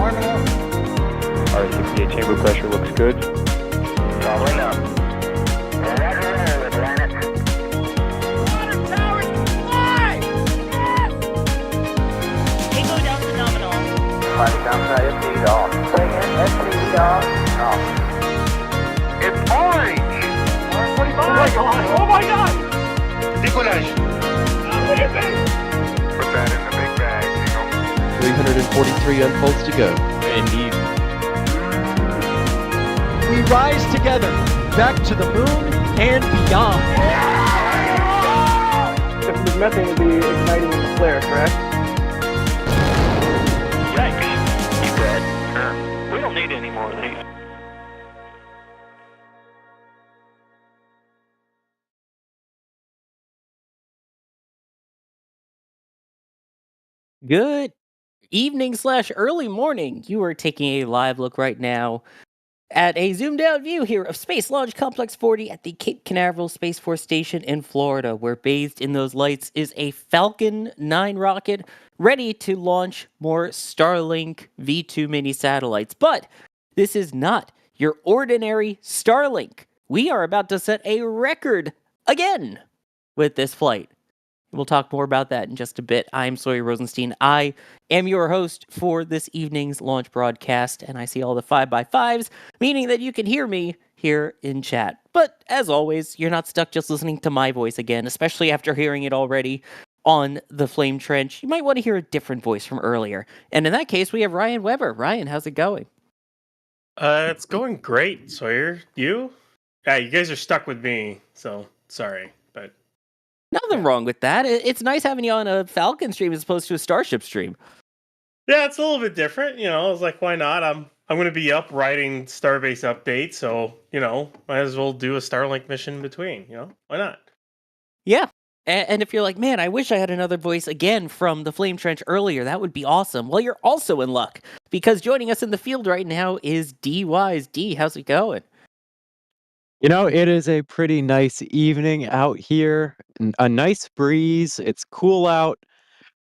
RS-68 chamber pressure looks good. Doubling up. Roger, planet. Water towers, fly! Yes! Tango down to nominal. Flight downside ST off. Bring in ST off. It's orange! 45! Oh my god! Oh my god! Decollage. Put that in the big bag, Jingle. 343 unfolds to go. Indeed. We rise together, back to the moon and beyond. If there's methane, it'll be igniting in the flare, correct? Yikes. You bet. We don't need any more of these. Good evening / early morning. You are taking a live look right now at a zoomed out view here of Space Launch Complex 40 at the Cape Canaveral Space Force Station in Florida, where bathed in those lights is a Falcon 9 rocket ready to launch more Starlink V2 mini satellites. But this is not your ordinary Starlink. We are about to set a record again with this flight. We'll talk more about that in just a bit. I'm Sawyer Rosenstein. I am your host for this evening's launch broadcast, and I see all the 5x5s, meaning that you can hear me here in chat. But as always, you're not stuck just listening to my voice again, especially after hearing it already on the Flame Trench. You might want to hear a different voice from earlier. And in that case, we have Ryan Weber. Ryan, how's it going? It's going great, Sawyer. You? Yeah, you guys are stuck with me, so sorry, but Nothing wrong with that. It's nice having you on a Falcon stream as opposed to a Starship stream. yeah, it's a little bit different. You know, I was like, why not? I'm going to be up writing Starbase updates, so might as well do a Starlink mission in between. Why not? Yeah. And if you're like, man, I wish I had another voice again from the Flame Trench earlier, that would be awesome. Well, you're also in luck, because joining us in the field right now is D Wise. D, how's it going? It is a pretty nice evening out here. A nice breeze. It's cool out.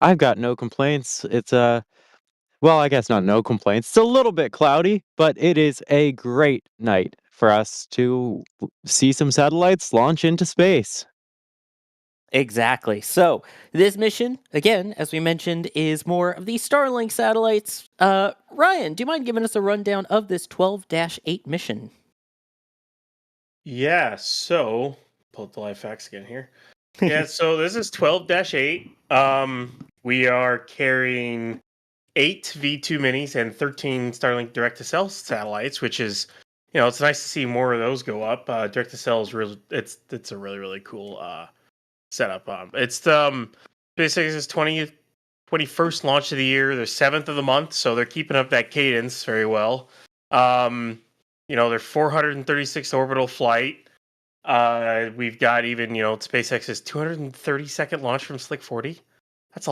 I've got no complaints. It's well, I guess not no complaints. It's a little bit cloudy, but it is a great night for us to see some satellites launch into space. Exactly. So this mission, again, as we mentioned, is more of the Starlink satellites. Ryan, do you mind giving us a rundown of this 12-8 mission? Yeah, so pull up the live facts again here. Yeah, so this is 12-8. We are carrying 8 V2 minis and 13 Starlink Direct to Cell satellites, which is, it's nice to see more of those go up. Direct to Cell is really, it's a really, really cool setup. It's SpaceX's 21st launch of the year, their 7th of the month, so they're keeping up that cadence very well. Their 436th orbital flight. We've got even, SpaceX's 232nd launch from Slick 40. That's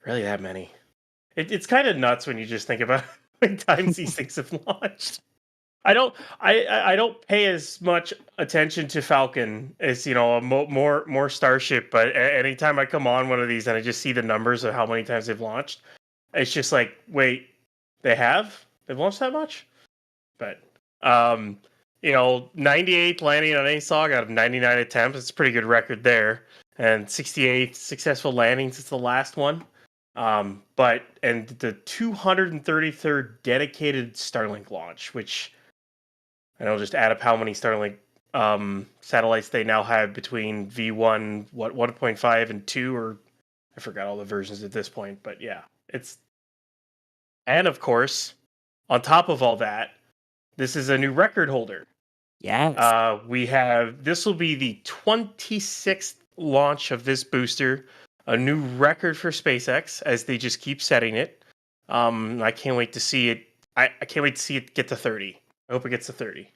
really that many. It's kind of nuts when you just think about how many times these things have launched. I don't pay as much attention to Falcon as more Starship, but anytime I come on one of these and I just see the numbers of how many times they've launched, it's just like, wait, they've launched that much? But 98th landing on ASOG out of 99 attempts. It's a pretty good record there. And 68 successful landings is the last one. And the 233rd dedicated Starlink launch, which and I'll just add up how many Starlink satellites they now have between V1, 1.5 and 2, or I forgot all the versions at this point. But yeah, and of course, on top of all that, this is a new record holder. Yes. This will be the 26th launch of this booster, a new record for SpaceX as they just keep setting it. I can't wait to see it. I can't wait to see it get to 30. I hope it gets to 30.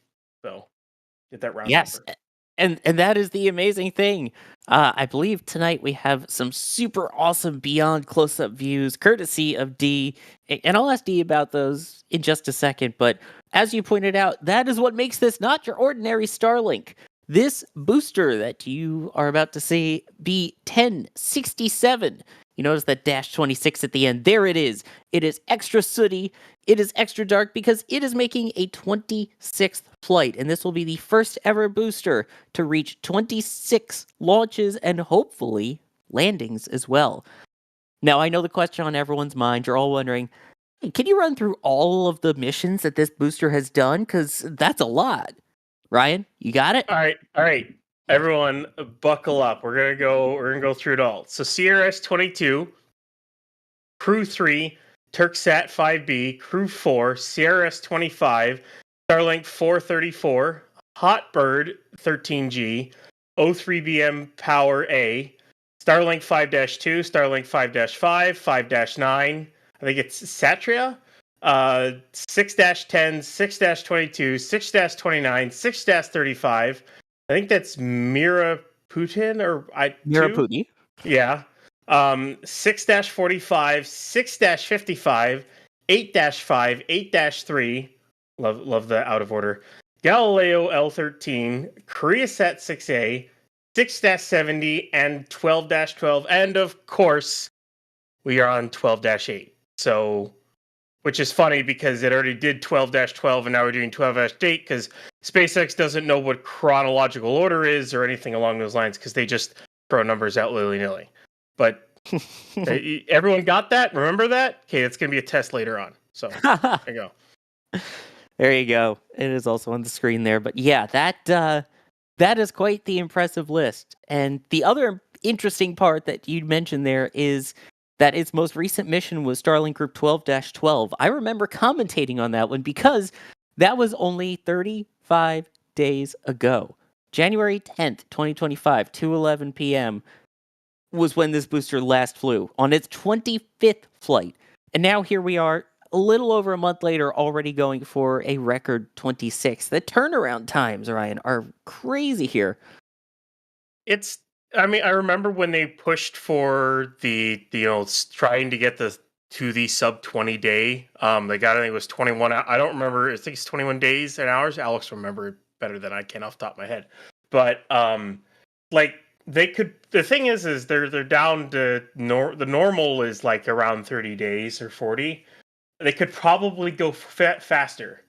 So get that round. Yes. Number. And that is the amazing thing. I believe tonight we have some super awesome beyond close-up views, courtesy of D. And I'll ask D about those in just a second. But as you pointed out, that is what makes this not your ordinary Starlink. This booster that you are about to see, B1067, You notice that dash 26 at the end. There it is. It is extra sooty. It is extra dark because it is making a 26th flight. And this will be the first ever booster to reach 26 launches and hopefully landings as well. Now, I know the question on everyone's mind. You're all wondering, hey, can you run through all of the missions that this booster has done? Because that's a lot. Ryan, you got it? All right. Everyone, buckle up. We're gonna go through it all. So CRS 22, Crew 3, Turksat 5B, Crew 4, CRS 25, Starlink 434, Hotbird 13G, O3BM Power A, Starlink 5-2, Starlink 5-5, 5-9. I think it's Satria. 6-10, 6-22, 6-29, 6-35. I think that's Mira Putin or Miraputi. Yeah. 6-45, 6-55, 8-5, 8-3. Love the out of order. Galileo L13, Koreasat 6A, 6-70, and 12-12. And of course, we are on 12-8. So, which is funny because it already did 12-12 and now we're doing 12-8 because SpaceX doesn't know what chronological order is or anything along those lines because they just throw numbers out willy-nilly. But everyone got that? Remember that? Okay, it's going to be a test later on. So there you go. There you go. It is also on the screen there. But yeah, that is quite the impressive list. And the other interesting part that you mentioned there is that its most recent mission was Starlink Group 12-12. I remember commentating on that one because that was only 35 days ago. January 10th, 2025, 2:11 p.m. was when this booster last flew on its 25th flight. And now here we are, a little over a month later, already going for a record 26. The turnaround times, Ryan, are crazy here. I remember when they pushed for the trying to get to the sub 20 day. They got, I think it was 21. I don't remember. I think it's 21 days and hours. Alex will remember it better than I can off the top of my head. But like they could. The thing is they're down to the normal is like around 30 days or 40. They could probably go faster.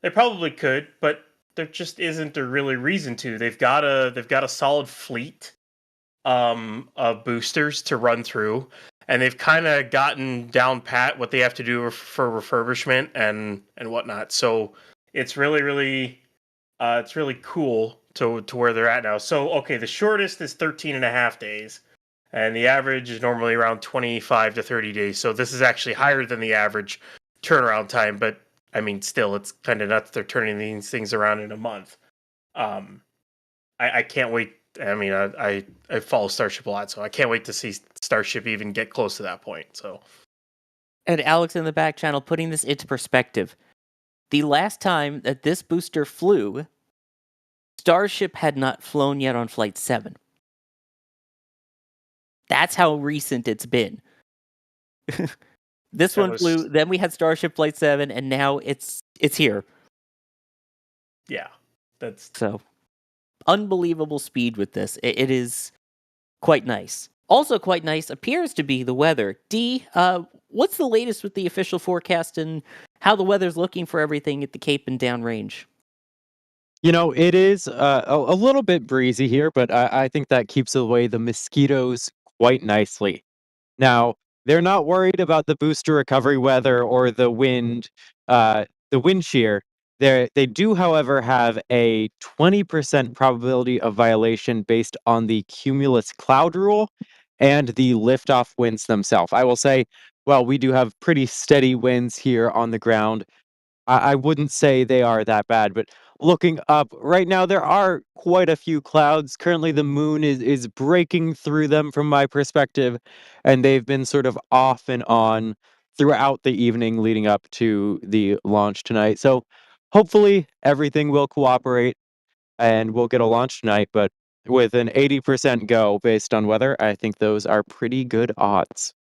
They probably could, but there just isn't a really reason to. They've got a solid fleet of boosters to run through, and they've kind of gotten down pat what they have to do for refurbishment and whatnot. So it's really cool to where they're at now. So okay, the shortest is 13 and a half days, and the average is normally around 25 to 30 days. So this is actually higher than the average turnaround time, but I mean, still, it's kind of nuts. They're turning these things around in a month. I can't wait. I mean, I follow Starship a lot, so I can't wait to see Starship even get close to that point. So, And Alex in the back channel putting this into perspective. The last time that this booster flew, Starship had not flown yet on Flight 7. That's how recent it's been. This one flew, then we had Starship Flight 7, and now it's here. Yeah, that's so unbelievable speed with this. It is quite nice. Also quite nice appears to be the weather. D, what's the latest with the official forecast and how the weather's looking for everything at the Cape and downrange? You know, it is a little bit breezy here, but I think that keeps away the mosquitoes quite nicely. Now, they're not worried about the booster recovery weather or the wind shear. They do, however, have a 20% probability of violation based on the cumulus cloud rule and the liftoff winds themselves. I will say, well, we do have pretty steady winds here on the ground. I wouldn't say they are that bad, but looking up right now, there are quite a few clouds. Currently, the moon is breaking through them from my perspective, and they've been sort of off and on throughout the evening leading up to the launch tonight. So hopefully everything will cooperate and we'll get a launch tonight, but with an 80% go based on weather, I think those are pretty good odds.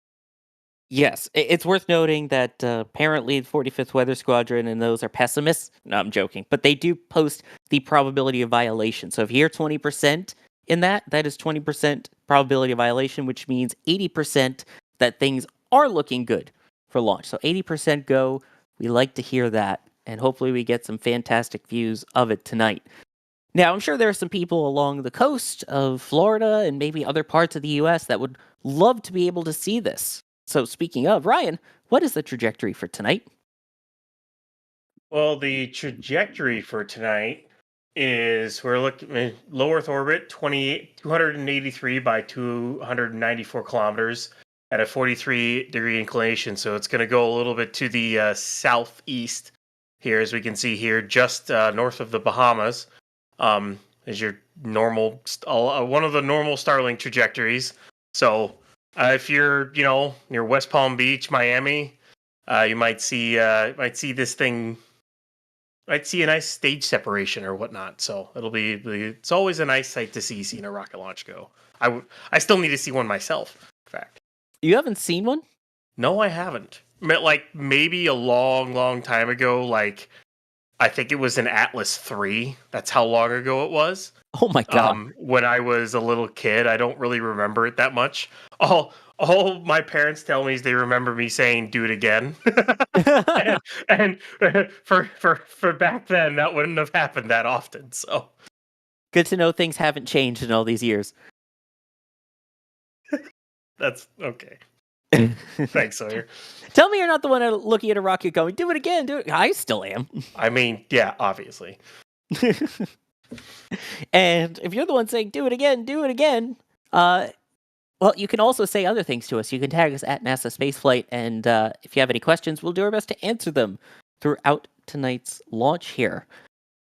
Yes, it's worth noting that apparently the 45th Weather Squadron and those are pessimists. No, I'm joking. But they do post the probability of violation. So if you hear 20% in that, that is 20% probability of violation, which means 80% that things are looking good for launch. So 80% go. We like to hear that, and hopefully we get some fantastic views of it tonight. Now, I'm sure there are some people along the coast of Florida and maybe other parts of the U.S. that would love to be able to see this. So speaking of, Ryan, what is the trajectory for tonight? Well, the trajectory for tonight is we're looking at low Earth orbit, 283 by 294 kilometers at a 43-degree inclination. So it's going to go a little bit to the southeast here, as we can see here, just north of the Bahamas. Is your normal, one of the normal Starlink trajectories. So if you're, near West Palm Beach, Miami, you might see this thing. Might see a nice stage separation or whatnot. So it's always a nice sight to see seeing a rocket launch go. I still need to see one myself. In fact, You haven't seen one? no, I haven't. Like maybe a long, long time ago. Like I think it was an Atlas III. That's how long ago it was. Oh my god. When I was a little kid, I don't really remember it that much. All my parents tell me is they remember me saying "do it again," and for back then that wouldn't have happened that often. So Good to know things haven't changed in all these years. that's okay. Thanks, Sawyer. Tell me you're not the one looking at a rocket going, do it again, do it. I still am. I mean, yeah, obviously. And if you're the one saying, do it again, well, you can also say other things to us. You can tag us at NASA Spaceflight, and if you have any questions, we'll do our best to answer them throughout tonight's launch here.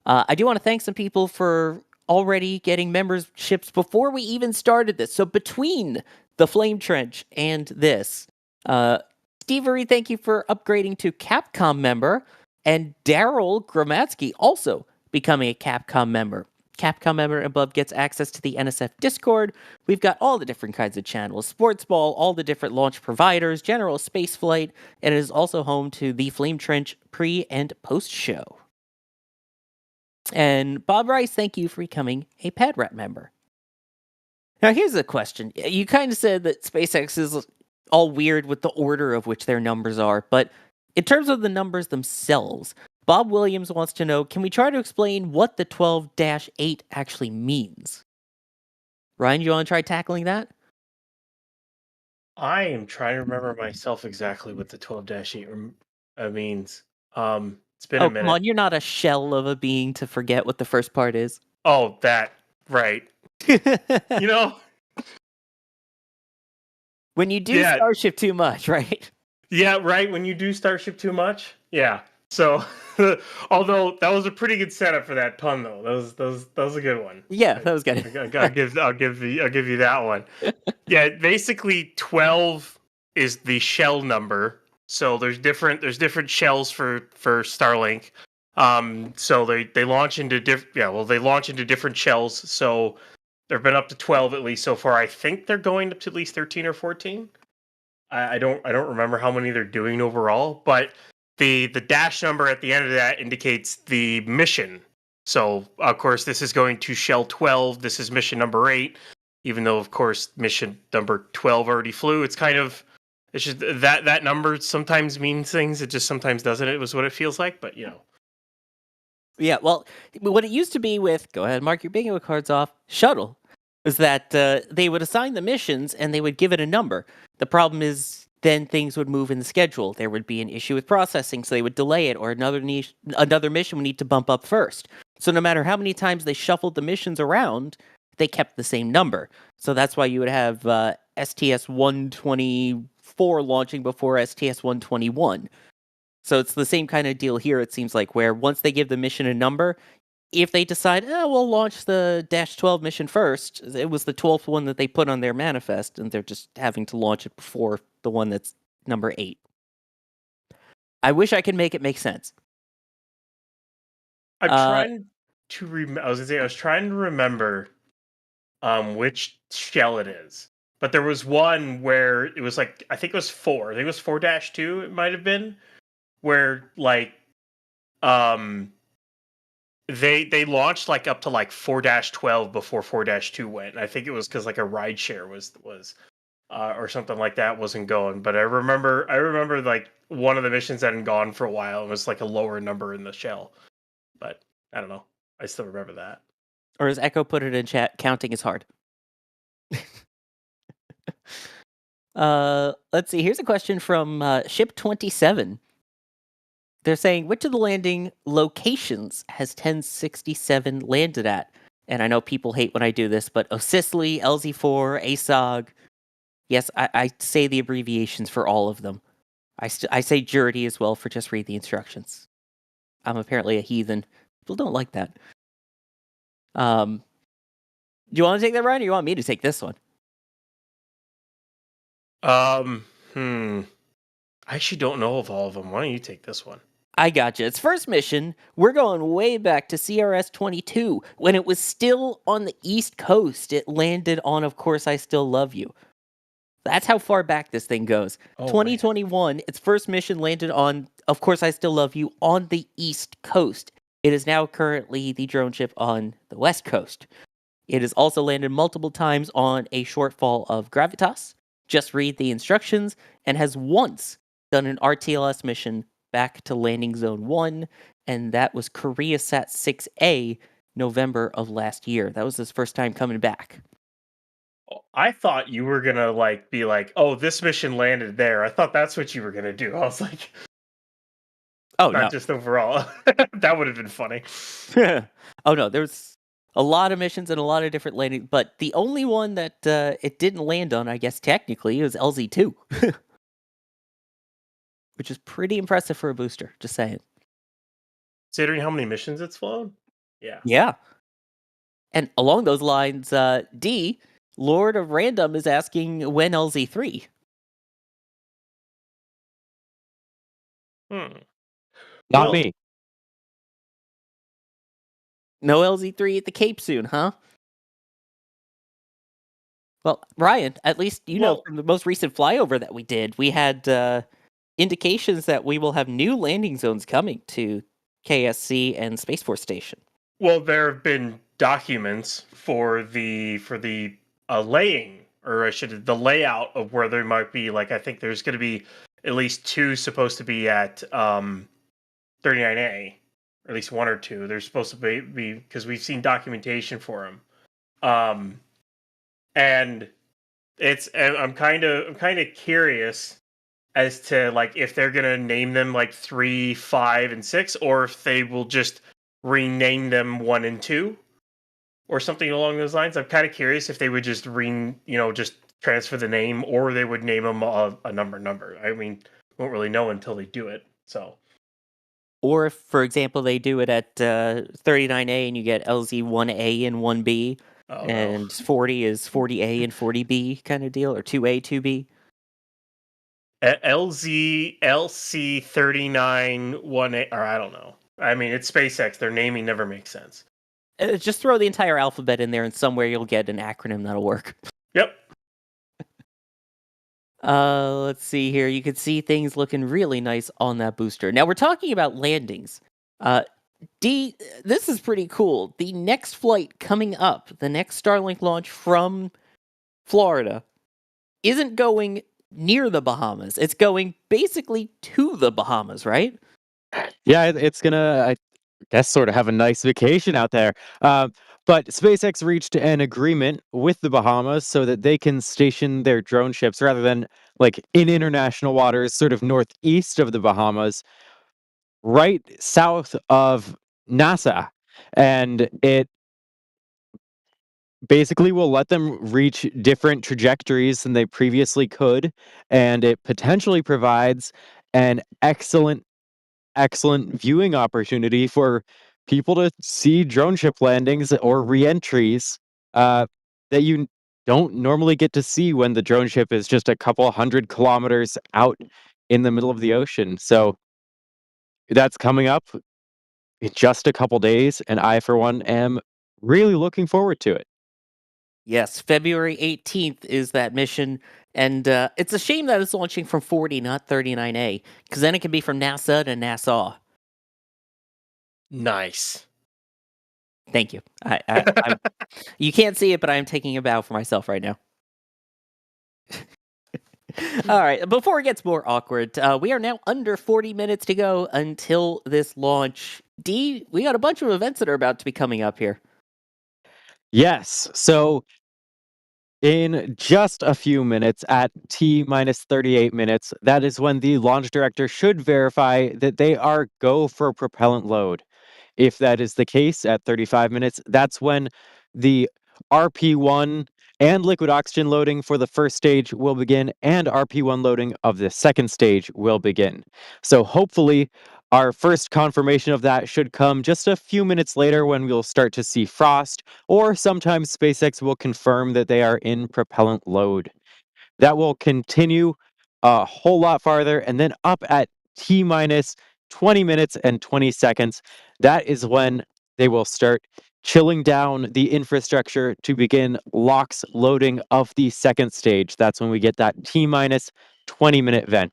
I do want to thank some people for already getting memberships before we even started this. So between the Flame Trench and this, Stevery, thank you for upgrading to Capcom member, and Daryl Gramatsky also becoming a Capcom member. Capcom member above gets access to the NSF Discord. We've got all the different kinds of channels, Sports Ball, all the different launch providers, general spaceflight, and it is also home to the Flame Trench pre- and post-show. And Bob Rice, thank you for becoming a PadRat member. Now, here's a question. You kind of said that SpaceX is all weird with the order of which their numbers are, but in terms of the numbers themselves, Bob Williams wants to know, can we try to explain what the 12-8 actually means? Ryan, you want to try tackling that? I am trying to remember myself exactly what the 12-8 means. It's been a minute. Come on, you're not a shell of a being to forget what the first part is. Oh, that, right. When you do Starship too much, right? Yeah, right. When you do Starship too much. Yeah. So, although that was a pretty good setup for that pun, though. That was a good one. Yeah, that was good. I'll give you that one. Yeah, basically 12 is the shell number. So there's different shells for Starlink. So they launch into different shells. So there've been up to 12 at least so far. I think they're going up to at least 13 or 14. I don't remember how many they're doing overall, but the dash number at the end of that indicates the mission. So of course this is going to shell 12. This is mission number 8. Even though of course mission number 12 already flew, it's just that number sometimes means things. It just sometimes doesn't. It was what it feels like, but Yeah, well, what it used to be with, go ahead, mark your bingo cards off, shuttle, is that they would assign the missions and they would give it a number. The problem is then things would move in the schedule. There would be an issue with processing, so they would delay it, or another mission would need to bump up first. So no matter how many times they shuffled the missions around, they kept the same number. So that's why you would have STS-124 launching before STS-121. So it's the same kind of deal here, it seems like, where once they give the mission a number, if they decide, we'll launch the -12 mission first, it was the 12th one that they put on their manifest, and they're just having to launch it before the one that's number 8. I wish I could make it make sense. I'm trying to I was trying to remember which shell it is. But there was one where it was like, I think it was 4. I think it was 4-2 it might have been, where like they launched like up to like 4-12 before 4-2 went. And I think it was because like a ride share was or something like that wasn't going. But I remember like one of the missions hadn't gone for a while. It was like a lower number in the shell. But I don't know. I still remember that. Or as Echo put it in chat, counting is hard. Let's see. Here's a question from Ship 27. They're saying, which of the landing locations has 1067 landed at? And I know people hate when I do this, but Osisli, LZ4, ASOG. Yes, I say the abbreviations for all of them. I say Jurdy as well for just read the instructions. I'm apparently a heathen. People don't like that. Do you want to take that, Ryan, or you want me to take this one? I actually don't know of all of them. Why don't you take this one? I gotcha. Its first mission, we're going way back to CRS-22, when it was still on the East Coast. It landed on Of Course I Still Love You. That's how far back this thing goes. Oh, 2021, its first mission landed on Of Course I Still Love You on the East Coast. It is now currently the drone ship on the West Coast. It has also landed multiple times on a shortfall of gravitas. Just read the instructions, and has once done an RTLS mission back to landing zone 1, and that was KoreaSat 6A, November of last year. That was his first time coming back. I thought you were gonna like be like, oh, this mission landed there. I thought that's what you were gonna do. I was like, Oh, not no. just overall. That would have been funny. Oh, no, there's a lot of missions and a lot of different landings, but the only one that it didn't land on, I guess technically, was LZ2. Which is pretty impressive for a booster, just saying. Considering how many missions it's flown? Yeah. Yeah. And along those lines, D, Lord of Random is asking when LZ3. Hmm. Not Well, me. No LZ3 at the Cape soon, huh? Well, Ryan, at least you know Well- from the most recent flyover that we did, we had indications that we will have new landing zones coming to KSC and Space Force Station. Well, there have been documents for the laying, or I should the layout of where there might be. Like, I think there's going to be at least two supposed to be at 39A, or at least one or two. They're supposed to be because we've seen documentation for them. And I'm kind of curious as to like if they're gonna name them like 3, 5, and 6, or if they will just rename them 1 and 2, or something along those lines. I'm kind of curious if they would just just transfer the name, or they would name them a number. I mean, won't really know until they do it. So, Or if, for example, they do it at 39A and you get LZ1A and 1B, and 40 is 40A and 40B kind of deal, or 2A, 2B. LC 39 1A, or I don't know. I mean, it's SpaceX. Their naming never makes sense. Just throw the entire alphabet in there, and somewhere you'll get an acronym that'll work. Yep. Let's see here. You can see things looking really nice on that booster. Now we're talking about landings. D, this is pretty cool. The next flight coming up, the next Starlink launch from Florida, isn't going near the Bahamas. It's going basically to the Bahamas, right? Yeah, it's gonna, I guess, sort of have a nice vacation out there. But SpaceX reached an agreement with the Bahamas so that they can station their drone ships rather than like in international waters, sort of northeast of the Bahamas, right south of NASA. And it basically will let them reach different trajectories than they previously could. And it potentially provides an excellent viewing opportunity for people to see drone ship landings or reentries that you don't normally get to see when the drone ship is just a couple 100 kilometers out in the middle of the ocean. So that's coming up in just a couple days, and I, for one, am really looking forward to it. Yes, February 18th is that mission. And it's a shame that it's launching from 40, not 39A, because then it can be from NASA to Nassau. Nice. Thank you. You can't see it, but I'm taking a bow for myself right now. All right. Before it gets more awkward, we are now under 40 minutes to go until this launch. D, we got a bunch of events that are about to be coming up here. Yes. So in just a few minutes, at T minus 38 minutes, that is when the launch director should verify that they are go for propellant load. If that is the case at 35 minutes, that's when the RP1 and liquid oxygen loading for the first stage will begin, and RP1 loading of the second stage will begin. So hopefully, our first confirmation of that should come just a few minutes later when we'll start to see frost, or sometimes SpaceX will confirm that they are in propellant load. That will continue a whole lot farther, and then up at T minus 20 minutes and 20 seconds, that is when they will start chilling down the infrastructure to begin LOX loading of the second stage. That's when we get that T minus 20-minute vent.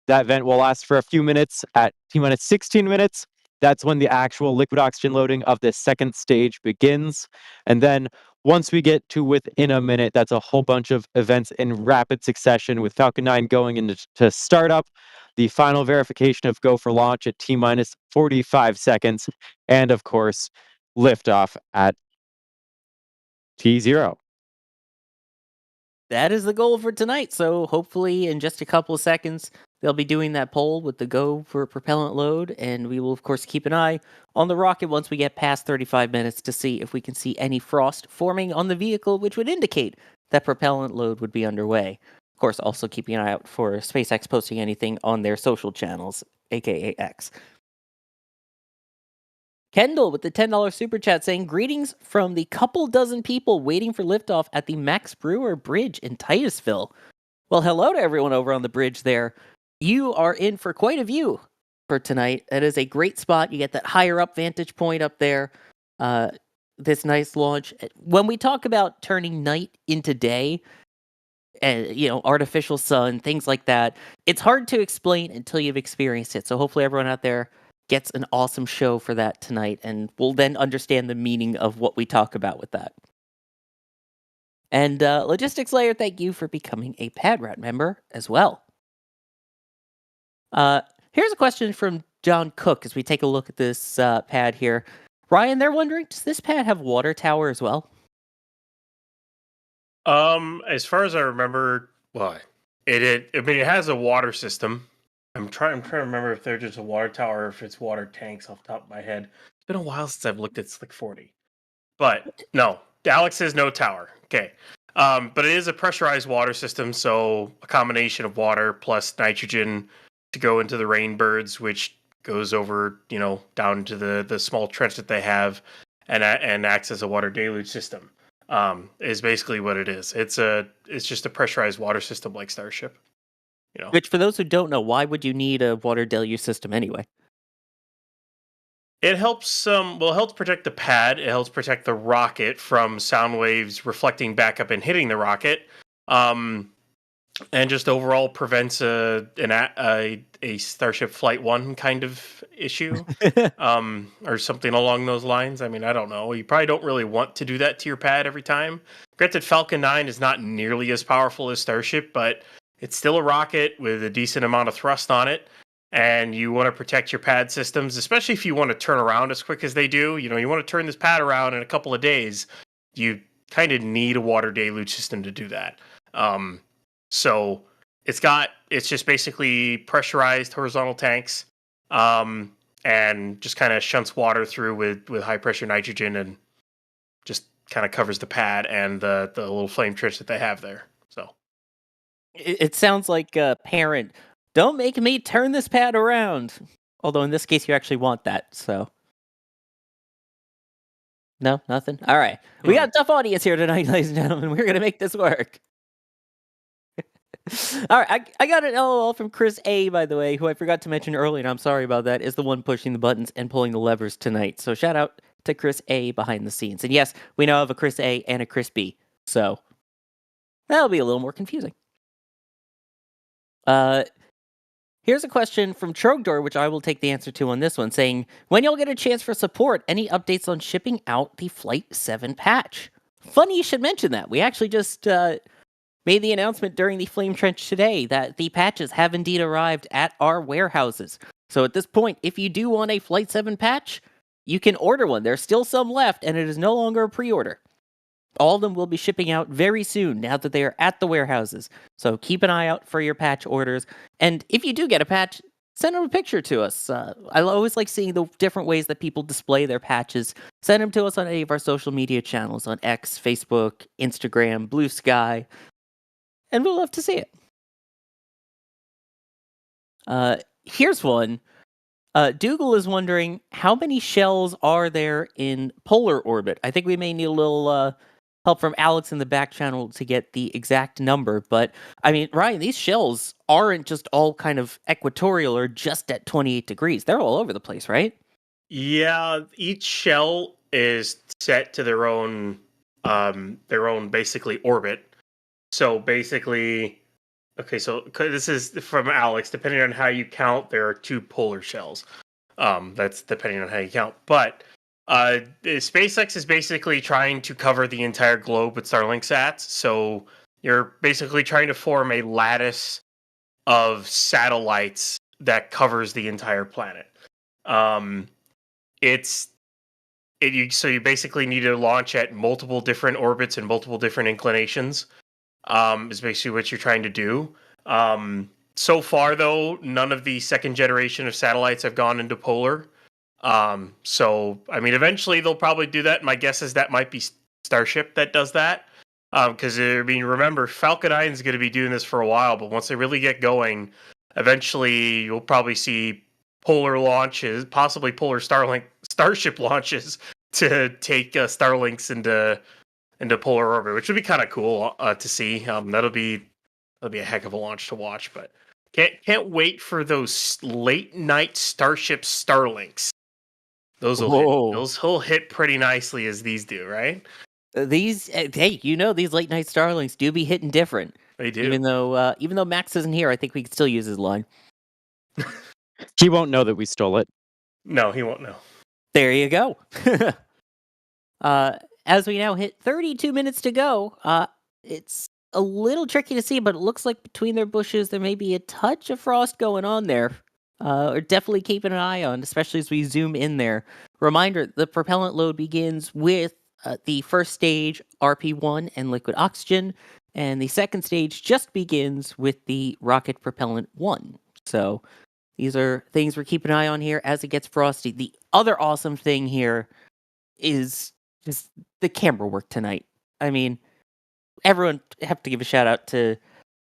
That vent will last for a few minutes. At T minus 16 minutes, that's when the actual liquid oxygen loading of the second stage begins. And then once we get to within a minute, that's a whole bunch of events in rapid succession, with Falcon 9 going into startup, the final verification of go for launch at T minus 45 seconds, and of course, liftoff at T0. That is the goal for tonight. So hopefully, in just a couple of seconds, they'll be doing that poll with the go for propellant load. And we will, of course, keep an eye on the rocket once we get past 35 minutes to see if we can see any frost forming on the vehicle, which would indicate that propellant load would be underway. Of course, also keeping an eye out for SpaceX posting anything on their social channels, aka X. Kendall with the $10 super chat saying, greetings from the couple dozen people waiting for liftoff at the Max Brewer Bridge in Titusville. Well, hello to everyone over on the bridge there. You are in for quite a view for tonight. That is a great spot. You get that higher up vantage point up there. This nice launch. When we talk about turning night into day, and artificial sun, things like that, it's hard to explain until you've experienced it. So hopefully everyone out there gets an awesome show for that tonight, and we'll then understand the meaning of what we talk about with that. And Logistics Layer, thank you for becoming a Pad Rat member as well. Here's a question from John Cook as we take a look at this pad here. Ryan, they're wondering, does this pad have water tower as well? As far as I remember, it has a water system. I'm trying to remember if they're just a water tower or if it's water tanks off the top of my head. It's been a while since I've looked at Slick 40. But no, Alex says no tower. Okay. But it is a pressurized water system, so a combination of water plus nitrogen to go into the rainbirds, which goes over, down to the small trench that they have and acts as a water deluge system. Is basically what it is. It's just a pressurized water system like Starship. Which, for those who don't know, why would you need a water deluge system anyway? It helps it helps protect the pad. It helps protect the rocket from sound waves reflecting back up and hitting the rocket. And just overall prevents a Starship Flight 1 kind of issue. Or something along those lines. I mean, I don't know. You probably don't really want to do that to your pad every time. Granted, Falcon 9 is not nearly as powerful as Starship, but it's still a rocket with a decent amount of thrust on it, and you want to protect your pad systems, especially if you want to turn around as quick as they do. You want to turn this pad around in a couple of days. You kind of need a water deluge system to do that. So it's just basically pressurized horizontal tanks, and just kind of shunts water through with high pressure nitrogen, and just kind of covers the pad and the little flame trench that they have there. So. It sounds like a parent. Don't make me turn this pad around. Although in this case, you actually want that, so. No, nothing? All right. We got a tough audience here tonight, ladies and gentlemen. We're going to make this work. All right. I got an LOL from Chris A, by the way, who I forgot to mention earlier, and I'm sorry about that, is the one pushing the buttons and pulling the levers tonight. So shout out to Chris A behind the scenes. And yes, we now have a Chris A and a Chris B. So that'll be a little more confusing. Here's a question from Trogdor, which I will take the answer to on this one, saying, when you'll get a chance for support, any updates on shipping out the Flight 7 patch? Funny you should mention that. We actually just made the announcement during the Flame Trench today that the patches have indeed arrived at our warehouses. So at this point, if you do want a Flight 7 patch, you can order one. There's still some left, and it is no longer a pre-order. All of them will be shipping out very soon now that they are at the warehouses. So keep an eye out for your patch orders. And if you do get a patch, send them a picture to us. I always like seeing the different ways that people display their patches. Send them to us on any of our social media channels on X, Facebook, Instagram, Blue Sky, and we'll love to see it. Here's one. Dougal is wondering, how many shells are there in polar orbit? I think we may need a little help from Alex in the back channel to get the exact number. But, I mean, Ryan, these shells aren't just all kind of equatorial or just at 28 degrees. They're all over the place, right? Yeah, each shell is set to their own basically orbit. So basically, okay, so this is from Alex. Depending on how you count, there are 2 polar shells. That's depending on how you count. But SpaceX is basically trying to cover the entire globe with Starlink sats. So you're basically trying to form a lattice of satellites that covers the entire planet. So you basically need to launch at multiple different orbits and multiple different inclinations. Is basically what you're trying to do. So far, though, none of the second generation of satellites have gone into polar. So, I mean, eventually they'll probably do that. My guess is that might be Starship that does that. Because, I mean, remember, Falcon 9 is going to be doing this for a while, but once they really get going, eventually you'll probably see polar launches, possibly polar Starship launches to take Starlinks into polar orbit, which would be kind of cool to see. That'll be a heck of a launch to watch, but can't wait for those late night Starship Starlinks. Those will hit pretty nicely as these do, right? These, hey, these late night Starlinks do be hitting different. They do. Even though Max isn't here, I think we can still use his line. He won't know that we stole it. No, he won't know. There you go. As we now hit 32 minutes to go, it's a little tricky to see, but it looks like between their bushes there may be a touch of frost going on there. Or definitely keeping an eye on, especially as we zoom in there. Reminder, the propellant load begins with the first stage, RP1 and liquid oxygen, and the second stage just begins with the rocket propellant 1. So these are things we're keeping an eye on here as it gets frosty. The other awesome thing here is just the camera work tonight. I mean, everyone have to give a shout out to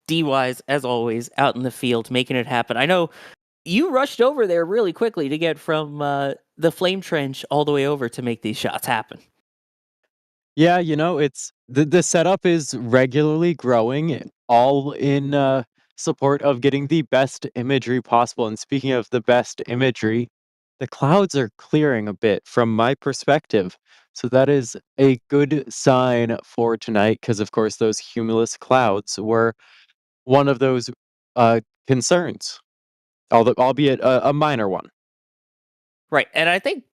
D-Wise, as always, out in the field, making it happen. I know you rushed over there really quickly to get from the flame trench all the way over to make these shots happen. Yeah, it's the setup is regularly growing, all in support of getting the best imagery possible. And speaking of the best imagery, the clouds are clearing a bit from my perspective. So that is a good sign for tonight, because of course those cumulus clouds were one of those concerns, albeit a minor one. Right, and I think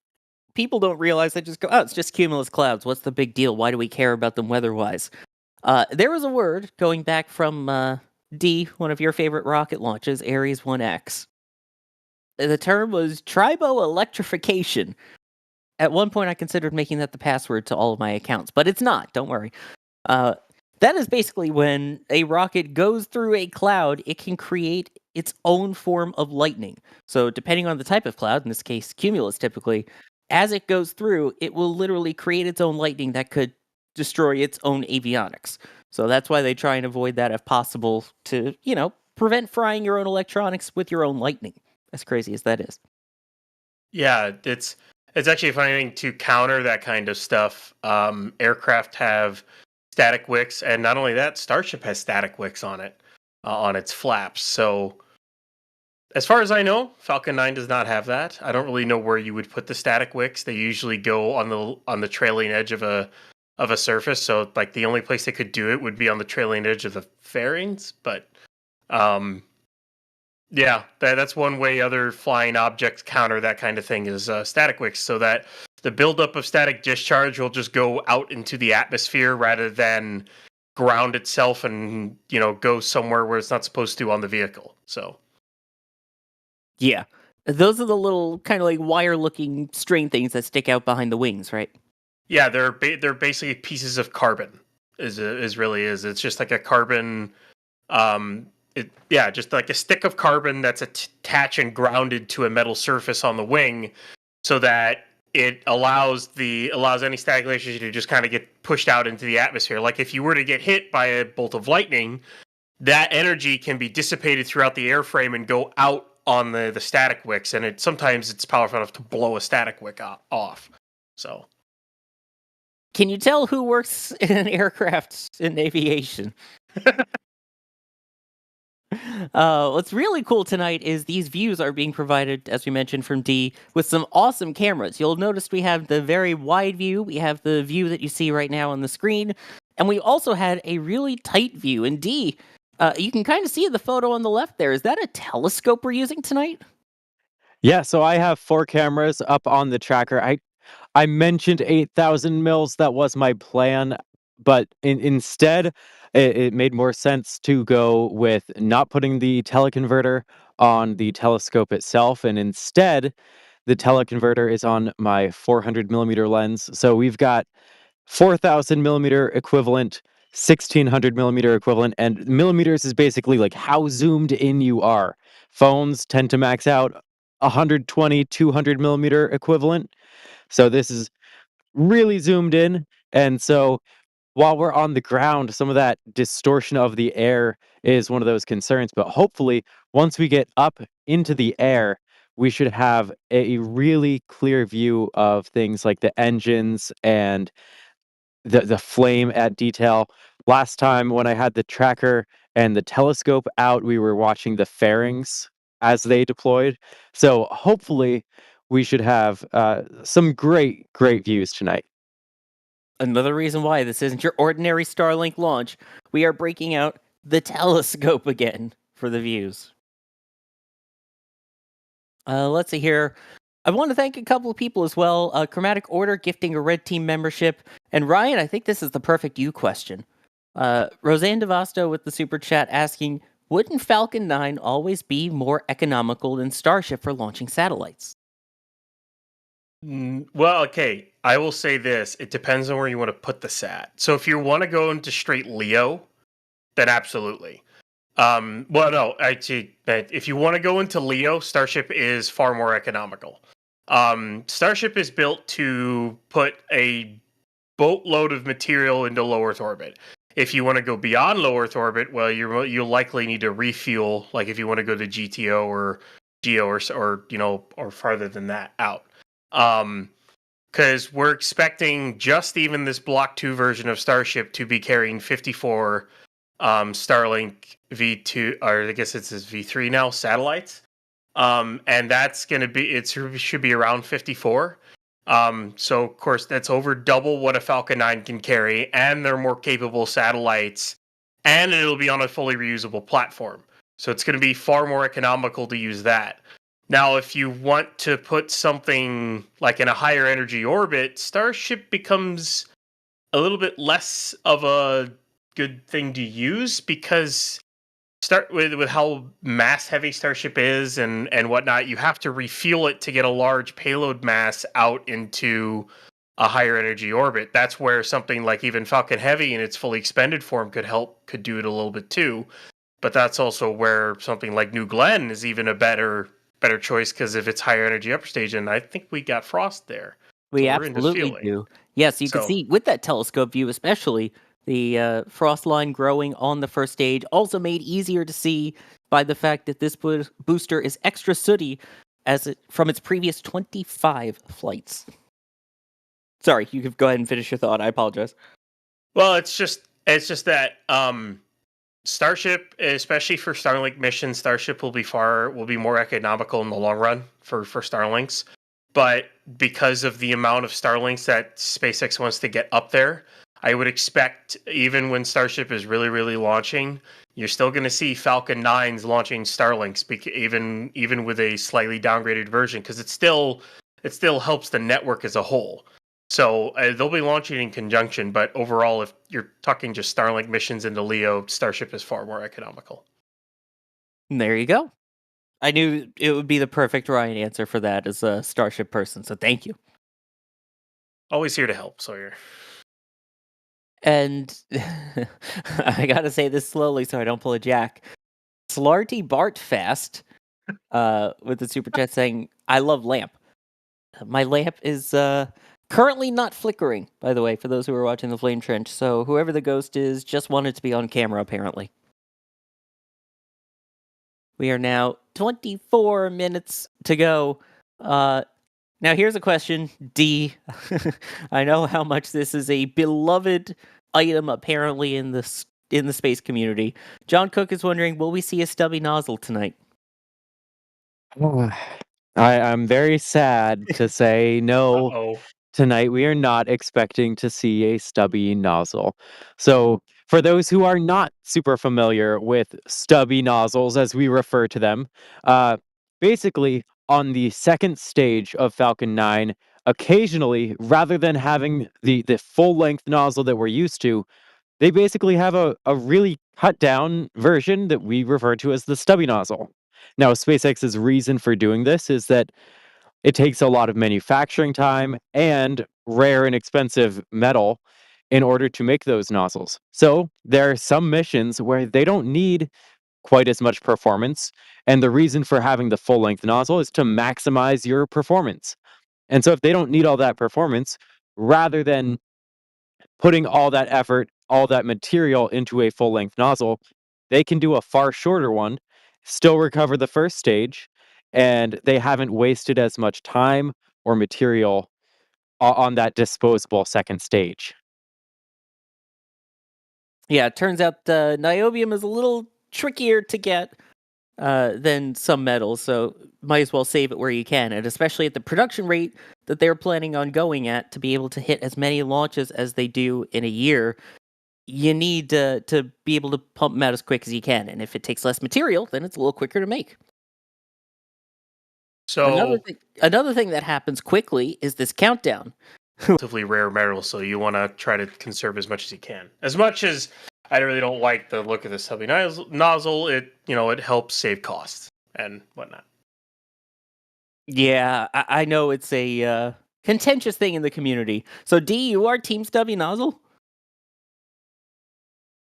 people don't realize, they just go, oh, it's just cumulus clouds. What's the big deal? Why do we care about them weather-wise? There was a word going back from D, one of your favorite rocket launches, Ares 1X. The term was triboelectrification. At one point, I considered making that the password to all of my accounts, but it's not. Don't worry. That is basically when a rocket goes through a cloud, it can create its own form of lightning. So depending on the type of cloud, in this case, cumulus typically, as it goes through, it will literally create its own lightning that could destroy its own avionics. So that's why they try and avoid that if possible to, prevent frying your own electronics with your own lightning. As crazy as that is. Yeah, it's actually a funny thing to counter that kind of stuff. Aircraft have static wicks, and not only that, Starship has static wicks on it, on its flaps. So, as far as I know, Falcon 9 does not have that. I don't really know where you would put the static wicks. They usually go on the trailing edge of a surface. So, like, the only place they could do it would be on the trailing edge of the fairings. But, yeah, that's one way other flying objects counter that kind of thing is static wicks, so that the buildup of static discharge will just go out into the atmosphere rather than ground itself and go somewhere where it's not supposed to on the vehicle. So Yeah. Those are the little kind of like wire-looking string things that stick out behind the wings, right? yeah, they're basically pieces of carbon. Is really is. It's just like a carbon. Just like a stick of carbon that's attached and grounded to a metal surface on the wing, so that it allows any static electricity to just kind of get pushed out into the atmosphere. Like if you were to get hit by a bolt of lightning, that energy can be dissipated throughout the airframe and go out on the static wicks, and sometimes it's powerful enough to blow a static wick off. So, Can you tell who works in an aircraft in aviation? What's really cool tonight is these views are being provided, as we mentioned, from D with some awesome cameras. You'll notice we have the very wide view, we have the view that you see right now on the screen, and we also had a really tight view. And D, you can kind of see the photo on the left there. Is that a telescope we're using tonight? Yeah, so I have 4 cameras up on the tracker. I mentioned 8,000 mils. That was my plan, but instead, it made more sense to go with not putting the teleconverter on the telescope itself, and instead, the teleconverter is on my 400 millimeter lens. So we've got 4,000 millimeter equivalent, 1,600 millimeter equivalent, and millimeters is basically like how zoomed in you are. Phones tend to max out 120, 200 millimeter equivalent. So this is really zoomed in. And so while we're on the ground, some of that distortion of the air is one of those concerns. But hopefully, once we get up into the air, we should have a really clear view of things like the engines and the flame at detail. Last time when I had the tracker and the telescope out, we were watching the fairings as they deployed. So hopefully, we should have some great views tonight. Another reason why this isn't your ordinary Starlink launch. We are breaking out the telescope again for the views. Let's see here. I want to thank a couple of people as well. Chromatic Order gifting a Red Team membership. And Ryan, I think this is the perfect you question. Roseanne Devasto with the super chat asking, wouldn't Falcon 9 always be more economical than Starship for launching satellites? Well, okay. I will say this. It depends on where you want to put the sat. So if you want to go into straight LEO, then absolutely. Well, no, actually, if you want to go into LEO, Starship is far more economical. Starship is built to put a boatload of material into low Earth orbit. If you want to go beyond low Earth orbit, well, you'll likely need to refuel. Like if you want to go to GTO or GEO or farther than that out. Because we're expecting just even this Block 2 version of Starship to be carrying 54 Starlink V2, or I guess it's his V3 now, satellites. And that's going to be, it should be around 54. So of course that's over double what a Falcon 9 can carry, and they're more capable satellites, and it'll be on a fully reusable platform. So it's going to be far more economical to use that. Now, if you want to put something like in a higher energy orbit, Starship becomes a little bit less of a good thing to use, because start with how mass heavy Starship is and whatnot, you have to refuel it to get a large payload mass out into a higher energy orbit. That's where something like even Falcon Heavy in its fully expended form could do it a little bit too. But that's also where something like New Glenn is even a better choice, because if it's higher energy upper stage, and I think we got Frost there. We So we're into absolutely fueling. do. Yes, you can see with that telescope view, especially the frost line growing on the first stage, also made easier to see by the fact that this booster is extra sooty from its previous 25 flights. Sorry, you could go ahead and finish your thought. I apologize. Well, it's just that Starship, especially for Starlink missions, Starship will be more economical in the long run for Starlinks. But because of the amount of Starlinks that SpaceX wants to get up there, I would expect even when Starship is really, really launching, you're still going to see Falcon 9s launching Starlinks, even with a slightly downgraded version, because it still helps the network as a whole. So they'll be launching in conjunction, but overall, if you're talking just Starlink missions into LEO, Starship is far more economical. And there you go. I knew it would be the perfect Ryan answer for that as a Starship person, so thank you. Always here to help, Sawyer. And I gotta say this slowly so I don't pull a Jack. Slarty Bart Fast with the super chat saying, I love lamp. My lamp is currently not flickering, by the way, for those who are watching the Flame Trench. So whoever the ghost is just wanted to be on camera, apparently. We are now 24 minutes to go. Now here's a question, D. I know how much this is a beloved item, apparently in the space community. John Cook is wondering, will we see a stubby nozzle tonight? I'm very sad to say no. Uh-oh. Tonight, we are not expecting to see a stubby nozzle. So, for those who are not super familiar with stubby nozzles, as we refer to them, basically, on the second stage of Falcon 9, occasionally, rather than having the full length nozzle that we're used to, they basically have a really cut down version that we refer to as the stubby nozzle. Now, SpaceX's reason for doing this is that it takes a lot of manufacturing time and rare and expensive metal in order to make those nozzles. So there are some missions where they don't need quite as much performance. And the reason for having the full length nozzle is to maximize your performance. And so if they don't need all that performance, rather than putting all that effort, all that material into a full length nozzle, they can do a far shorter one, still recover the first stage, and they haven't wasted as much time or material on that disposable second stage. Yeah, it turns out niobium is a little trickier to get than some metals, so might as well save it where you can, and especially at the production rate that they're planning on going at to be able to hit as many launches as they do in a year. You need to be able to pump them out as quick as you can, and if it takes less material, then it's a little quicker to make. So, Another thing that happens quickly is this countdown. relatively rare metal, so you want to try to conserve as much as you can. As much as I really don't like the look of the stubby nozzle, it helps save costs and whatnot. Yeah, I know it's a contentious thing in the community. So, D, you are Team Stubby Nozzle?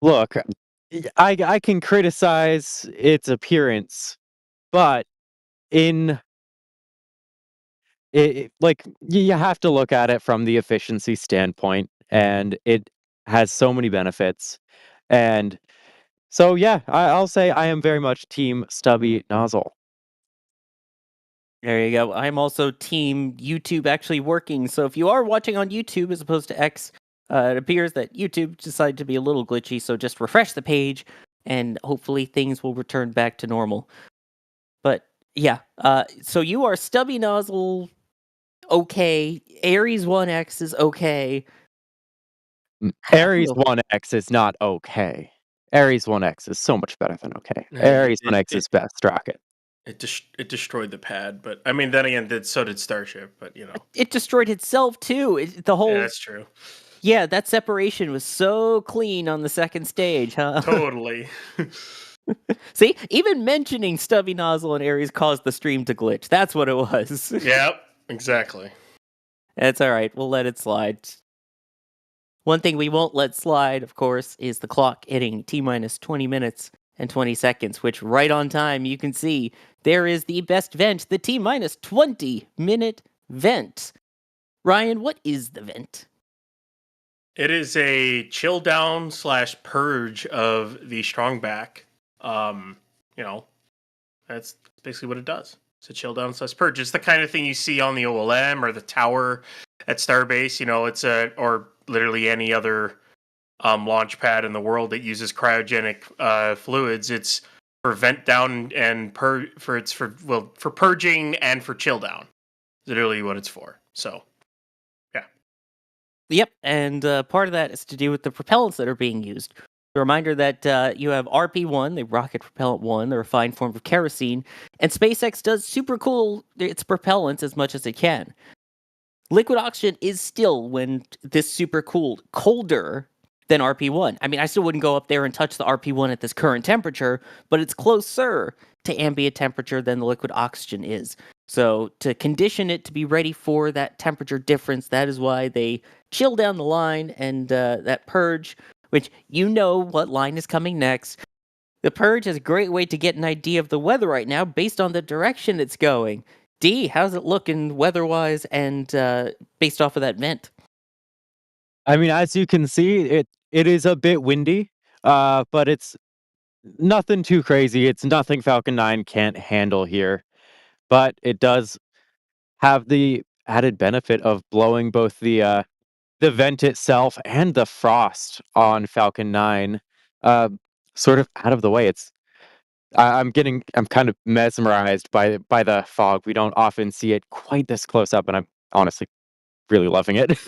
Look, I can criticize its appearance, but in like you have to look at it from the efficiency standpoint, and it has so many benefits. And so, yeah, I'll say I am very much team stubby nozzle. There you go. I'm also Team YouTube actually working. So, if you are watching on YouTube as opposed to X, it appears that YouTube decided to be a little glitchy. So, just refresh the page, and hopefully things will return back to normal. But yeah, so you are Stubby Nozzle. Okay, Ares 1X is okay. Ares 1X is not okay. Ares 1X is so much better than okay. Ares 1X is best rocket. It destroyed the pad, but I mean, then again, so did Starship. But It destroyed itself too. The whole yeah, that's true. Yeah, that separation was so clean on the second stage, huh? Totally. See, even mentioning Stubby Nozzle and Ares caused the stream to glitch. That's what it was. Yep, exactly. That's all right. We'll let it slide. One thing we won't let slide, of course, is the clock hitting T-minus 20 minutes and 20 seconds, which right on time you can see there is the best vent, the T-minus 20-minute vent. Ryan, what is the vent? It is a chill down / purge of the strong back. That's basically what it does. It's a chill down / purge. It's the kind of thing you see on the OLM or the tower at Starbase. Or literally any other launch pad in the world that uses cryogenic fluids. It's for vent down and for purging and for chill down. Literally what it's for. So. Yep, and part of that is to do with the propellants that are being used. The reminder that you have RP-1, the rocket propellant 1, the refined form of kerosene, and SpaceX does super cool its propellants as much as it can. liquid oxygen is still, when this super cooled, colder than RP1. I mean, I still wouldn't go up there and touch the RP1 at this current temperature, but it's closer to ambient temperature than the liquid oxygen is. So to condition it to be ready for that temperature difference, that is why they chill down the line and that purge, which you know what line is coming next. The purge is a great way to get an idea of the weather right now based on the direction it's going. D, how's it looking weather-wise and based off of that vent? I mean, as you can see, it is a bit windy, but it's nothing too crazy. It's nothing Falcon 9 can't handle here, but it does have the added benefit of blowing both the vent itself and the frost on Falcon 9 uh, sort of out of the way. I'm kind of mesmerized by the fog. We don't often see it quite this close up, and I'm honestly really loving it.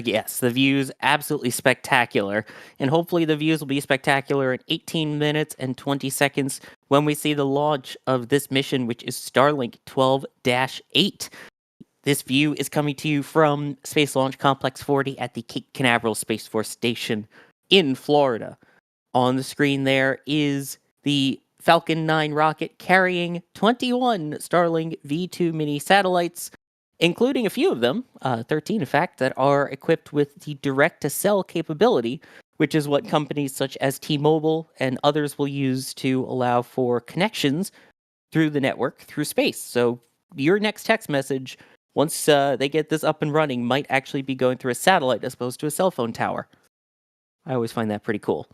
Yes, the views absolutely spectacular, and hopefully the views will be spectacular in 18 minutes and 20 seconds when we see the launch of this mission, which is Starlink 12-8. This view is coming to you from Space Launch Complex 40 at the Cape Canaveral Space Force Station in Florida. On the screen there is the Falcon 9 rocket carrying 21 Starlink V2 mini satellites, including a few of them, 13 in fact, that are equipped with the direct-to-cell capability, which is what companies such as T-Mobile and others will use to allow for connections through the network through space. So your next text message, once they get this up and running, might actually be going through a satellite as opposed to a cell phone tower. I always find that pretty cool.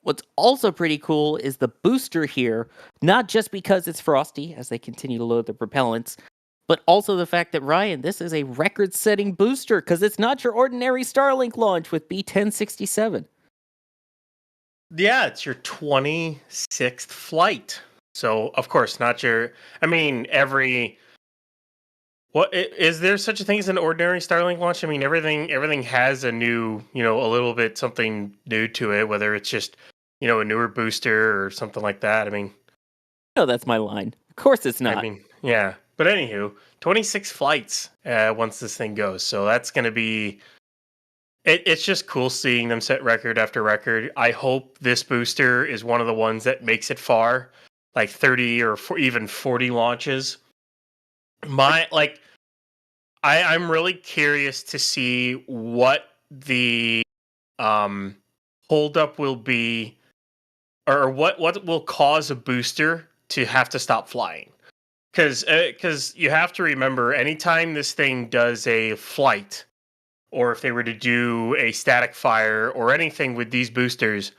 What's also pretty cool is the booster here, not just because it's frosty as they continue to load the propellants, but also the fact that, Ryan, this is a record-setting booster because it's not your ordinary Starlink launch with B1067. Yeah, it's your 26th flight. So, of course, not your. I mean, is there such a thing as an ordinary Starlink launch? I mean, everything has a new, a little bit something new to it, whether it's just, a newer booster or something like that. I mean, No, that's my line. Of course it's not. I mean, yeah. But anywho, 26 flights once this thing goes. So that's going to be. It's just cool seeing them set record after record. I hope this booster is one of the ones that makes it far, like 30 or even 40 launches. I'm really curious to see what the holdup will be, or what will cause a booster to have to stop flying. Because you have to remember, anytime this thing does a flight, or if they were to do a static fire or anything with these boosters,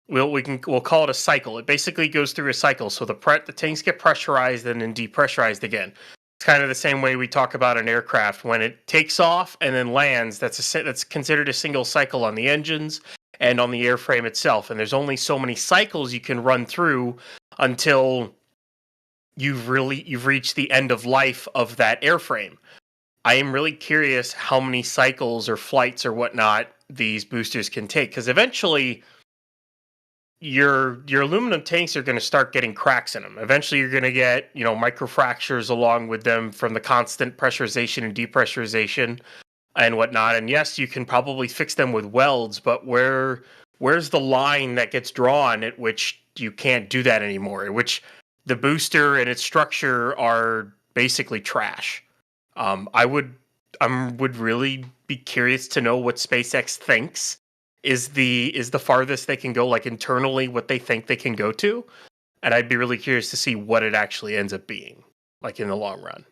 we'll call it a cycle. It basically goes through a cycle. So the tanks get pressurized and then depressurized again. It's kind of the same way we talk about an aircraft. When it takes off and then lands, that's considered a single cycle on the engines and on the airframe itself. And there's only so many cycles you can run through until you've reached the end of life of that airframe. I am really curious how many cycles or flights or whatnot these boosters can take, because eventually your aluminum tanks are going to start getting cracks in them. Eventually you're going to get, microfractures along with them from the constant pressurization and depressurization and whatnot. And yes, you can probably fix them with welds, but where's the line that gets drawn at which you can't do that anymore, at which the booster and its structure are basically trash? I would really be curious to know what SpaceX thinks is the farthest they can go, like internally, what they think they can go to, and I'd be really curious to see what it actually ends up being, like in the long run.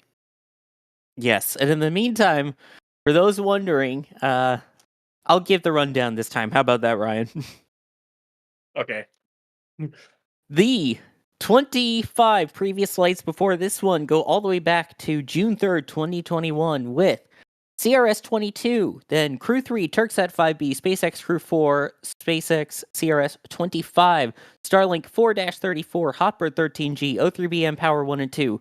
Yes, and in the meantime, for those wondering, I'll give the rundown this time. How about that, Ryan? Okay. The 25 previous flights before this one go all the way back to June 3rd, 2021 with CRS-22, then Crew 3, Turksat 5B, SpaceX Crew 4, SpaceX CRS-25, Starlink 4-34, Hotbird 13G, O3B Power 1 and 2,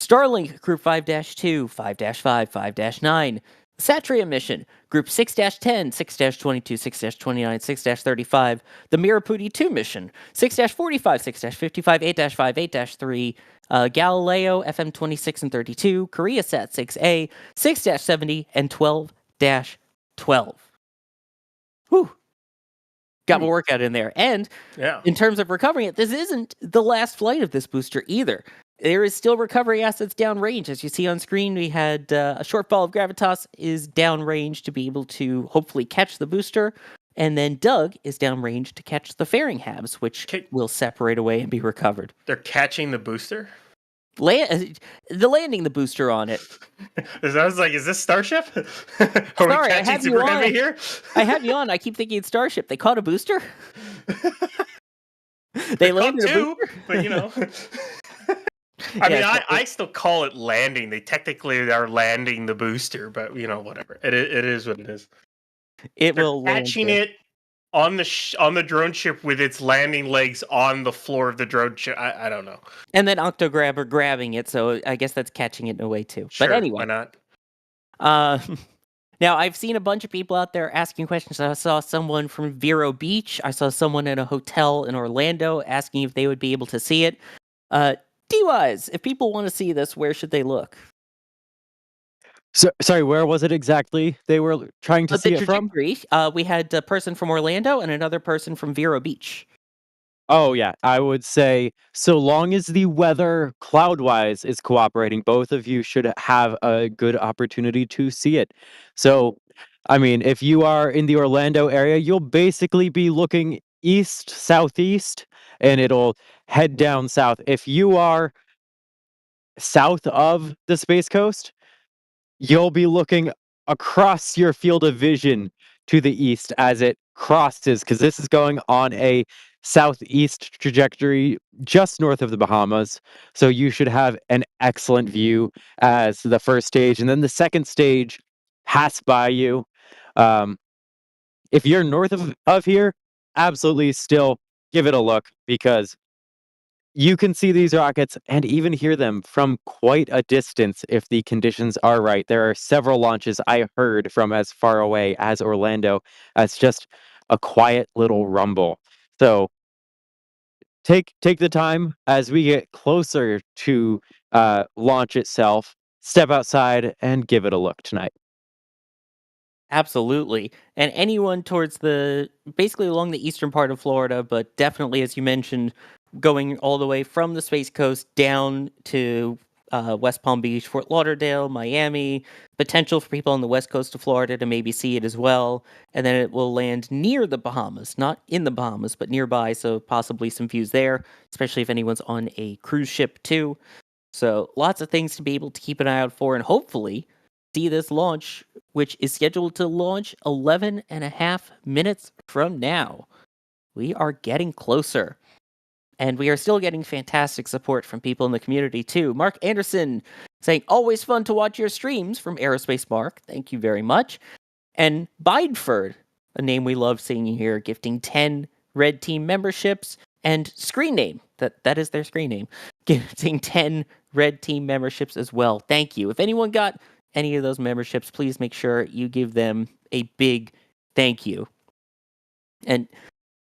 Starlink Crew 5-2, 5-5, 5-9, Satria mission, Group 6-10, 6-22, 6-29, 6-35. The Mirapudi 2 mission, 6-45, 6-55, 8-5, 8-3. Galileo, FM 26 and 32. Korea Sat 6A, 6-70, and 12-12. Whew. Got my workout in there. And Yeah. in terms of recovering it, this isn't the last flight of this booster either. There is still recovery assets downrange. As you see on screen, we had a shortfall of gravitas is downrange to be able to hopefully catch the booster. And then Doug is downrange to catch the fairing habs, which will separate away and be recovered. They're catching the booster? The landing the booster on it. I was like, is this Starship? Are Sorry, we catching Super Heavy here? I have you on. I keep thinking it's Starship. They caught a booster? They landed a two, booster? but you know. I still call it landing. They technically are landing the booster, but you know, whatever. It is what it is. They're will catching it on the drone ship with its landing legs on the floor of the drone ship. I don't know. And then Octograbber grabbing it, so I guess that's catching it in a way too. Sure, but anyway, why not? Now I've seen a bunch of people out there asking questions. I saw someone from Vero Beach. I saw someone in a hotel in Orlando asking if they would be able to see it. D-Wise, if people want to see this, where should they look? So, sorry, where was it exactly they were trying to see it from? We had a person from Orlando and another person from Vero Beach. Oh, yeah. I would say so long as the weather cloud-wise is cooperating, both of you should have a good opportunity to see it. So, I mean, if you are in the Orlando area, you'll basically be looking east, southeast, and it'll head down south. If you are south of the Space Coast, you'll be looking across your field of vision to the east as it crosses, because this is going on a southeast trajectory just north of the Bahamas. So you should have an excellent view as the first stage, and then the second stage pass by you. If you're north of here, absolutely still give it a look, because you can see these rockets and even hear them from quite a distance if the conditions are right. There are several launches I heard from as far away as Orlando as just a quiet little rumble. So take the time as we get closer to launch itself, step outside and give it a look tonight. Absolutely. And anyone towards basically along the eastern part of Florida, but definitely, as you mentioned, going all the way from the Space Coast down to West Palm Beach, Fort Lauderdale, Miami, potential for people on the west coast of Florida to maybe see it as well. And then it will land near the Bahamas, not in the Bahamas, but nearby. So possibly some views there, especially if anyone's on a cruise ship too. So lots of things to be able to keep an eye out for, and hopefully see this launch, which is scheduled to launch 11 and a half minutes from now. We are getting closer. And we are still getting fantastic support from people in the community, too. Mark Anderson saying, always fun to watch your streams from Aerospace Mark. Thank you very much. And Bideford, a name we love seeing here, gifting 10 Red Team memberships. And Screen Name, that is their screen name, gifting 10 Red Team memberships as well. Thank you. If anyone got any of those memberships, please make sure you give them a big thank you. And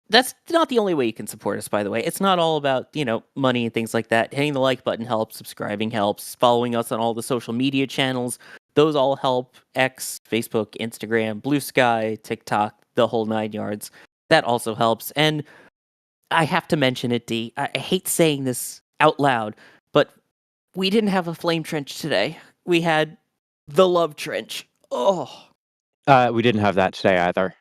that's not the only way you can support us, by the way. It's not all about, money and things like that. Hitting the like button helps, subscribing helps, following us on all the social media channels. Those all help. X, Facebook, Instagram, Blue Sky, TikTok, the whole 9 yards. That also helps. And I have to mention it, D. I hate saying this out loud, but we didn't have a flame trench today. We had the love trench. Oh. We didn't have that today either.